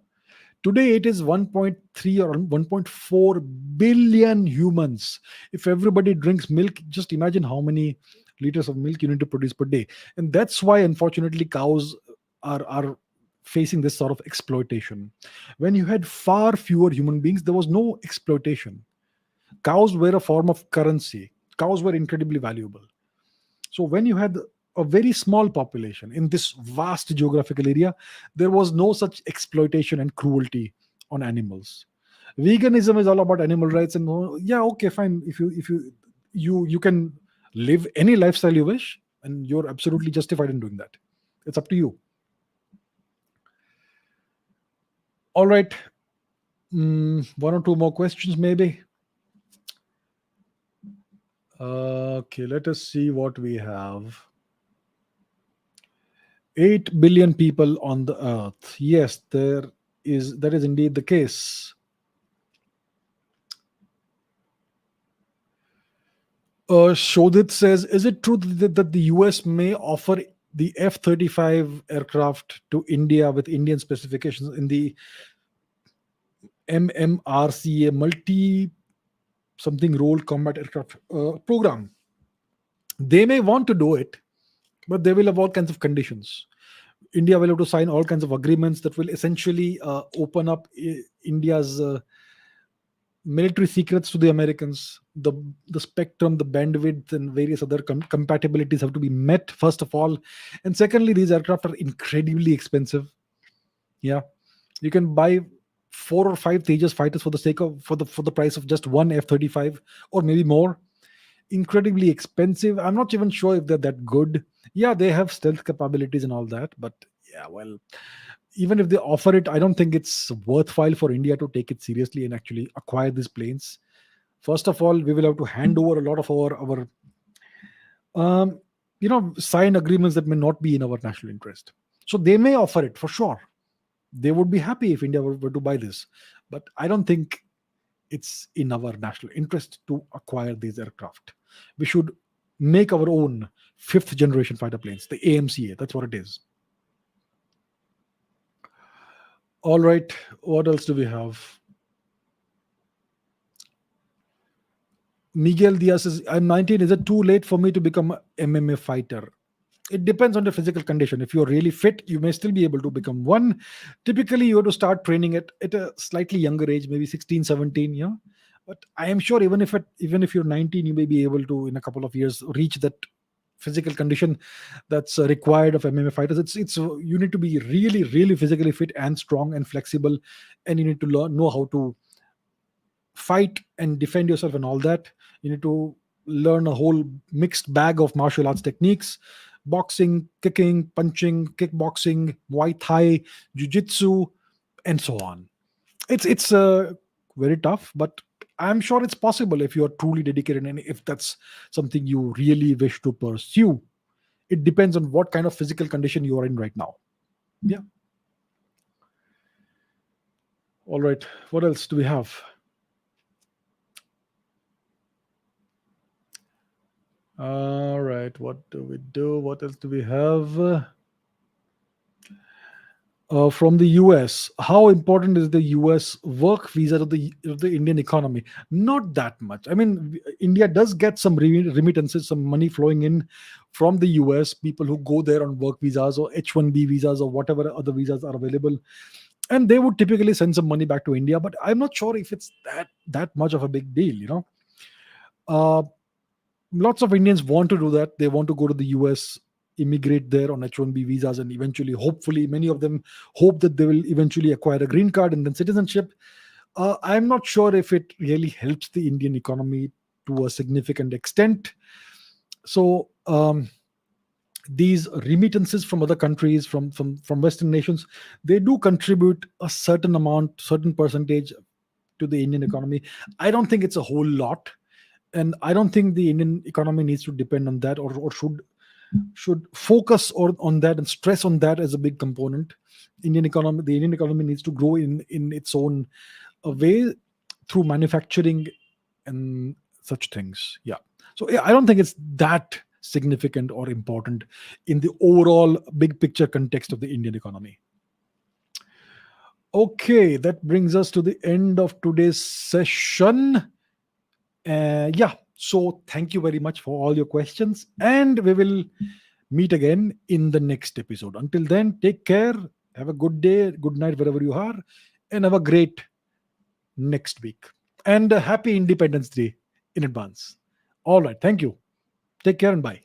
Today it is 1.3 or 1.4 billion humans. If everybody drinks milk, just imagine how many liters of milk you need to produce per day. And that's why, unfortunately, cows are facing this sort of exploitation. When you had far fewer human beings, there was no exploitation. Cows were a form of currency. Cows were incredibly valuable. So when you had a very small population in this vast geographical area, there was no such exploitation and cruelty on animals. Veganism is all about animal rights, and yeah, okay, fine. If you can live any lifestyle you wish, and you're absolutely justified in doing that. It's up to you. All right, one or two more questions, maybe. Okay, let us see what we have. 8 billion people on the earth. Yes, that is indeed the case. Shodit says, is it true that the US may offer the F-35 aircraft to India with Indian specifications in the MMRCA, multi something role combat aircraft program? They may want to do it, but they will have all kinds of conditions. India will have to sign all kinds of agreements that will essentially open up India's military secrets to the Americans. The spectrum, the bandwidth, and various other compatibilities have to be met first of all, and secondly, these aircraft are incredibly expensive. Yeah, you can buy 4 or 5 Tejas fighters for the sake of for the price of just one F-35 or maybe more. Incredibly expensive. I'm not even sure if they're that good. Yeah, they have stealth capabilities and all that, but yeah, well, even if they offer it, I don't think it's worthwhile for India to take it seriously and actually acquire these planes. First of all, we will have to hand over a lot of our um, sign agreements that may not be in our national interest. So they may offer it for sure. They would be happy if India were to buy this, but I don't think it's in our national interest to acquire these aircraft. We should make our own fifth generation fighter planes, the AMCA. That's what it is. All right, what else do we have? Miguel Diaz says, I'm 19. Is it too late for me to become a MMA fighter? It depends on the physical condition. If you're really fit, you may still be able to become one. Typically, you have to start training at a slightly younger age, maybe 16, 17. Yeah. But I am sure even if you're 19, you may be able to, in a couple of years, reach that physical condition that's required of MMA fighters. It's You need to be really, really physically fit and strong and flexible, and you need to know how to fight and defend yourself and all that. You need to learn a whole mixed bag of martial arts techniques: boxing, kicking, punching, kickboxing, Muay Thai, jiu-jitsu, and so on. It's very tough, but I'm sure it's possible if you are truly dedicated and if that's something you really wish to pursue. It depends on what kind of physical condition you are in right now. Yeah. All right. What else do we have? All right. What do we do? What else do we have? From the US, how important is the US work visa to the Indian economy? Not that much. I mean, India does get some remittances, some money flowing in from the US, people who go there on work visas or H1B visas or whatever other visas are available. And they would typically send some money back to India, but I'm not sure if it's that much of a big deal. Uh, Lots of Indians want to do that. They want to go to the US, immigrate there on H1B visas, and eventually, hopefully, many of them hope that they will eventually acquire a green card and then citizenship. I'm not sure if it really helps the Indian economy to a significant extent. So, these remittances from other countries, from Western nations, they do contribute a certain amount, certain percentage to the Indian economy. I don't think it's a whole lot, and I don't think the Indian economy needs to depend on that, or should focus on that and stress on that as a big component. The Indian economy needs to grow in its own way through manufacturing and such things. Yeah. So yeah, I don't think it's that significant or important in the overall big picture context of the Indian economy. Okay, that brings us to the end of today's session. Yeah, so thank you very much for all your questions, and we will meet again in the next episode. Until then, take care, have a good day, good night wherever you are, and have a great next week. And a happy Independence Day in advance. All right, thank you. Take care and bye.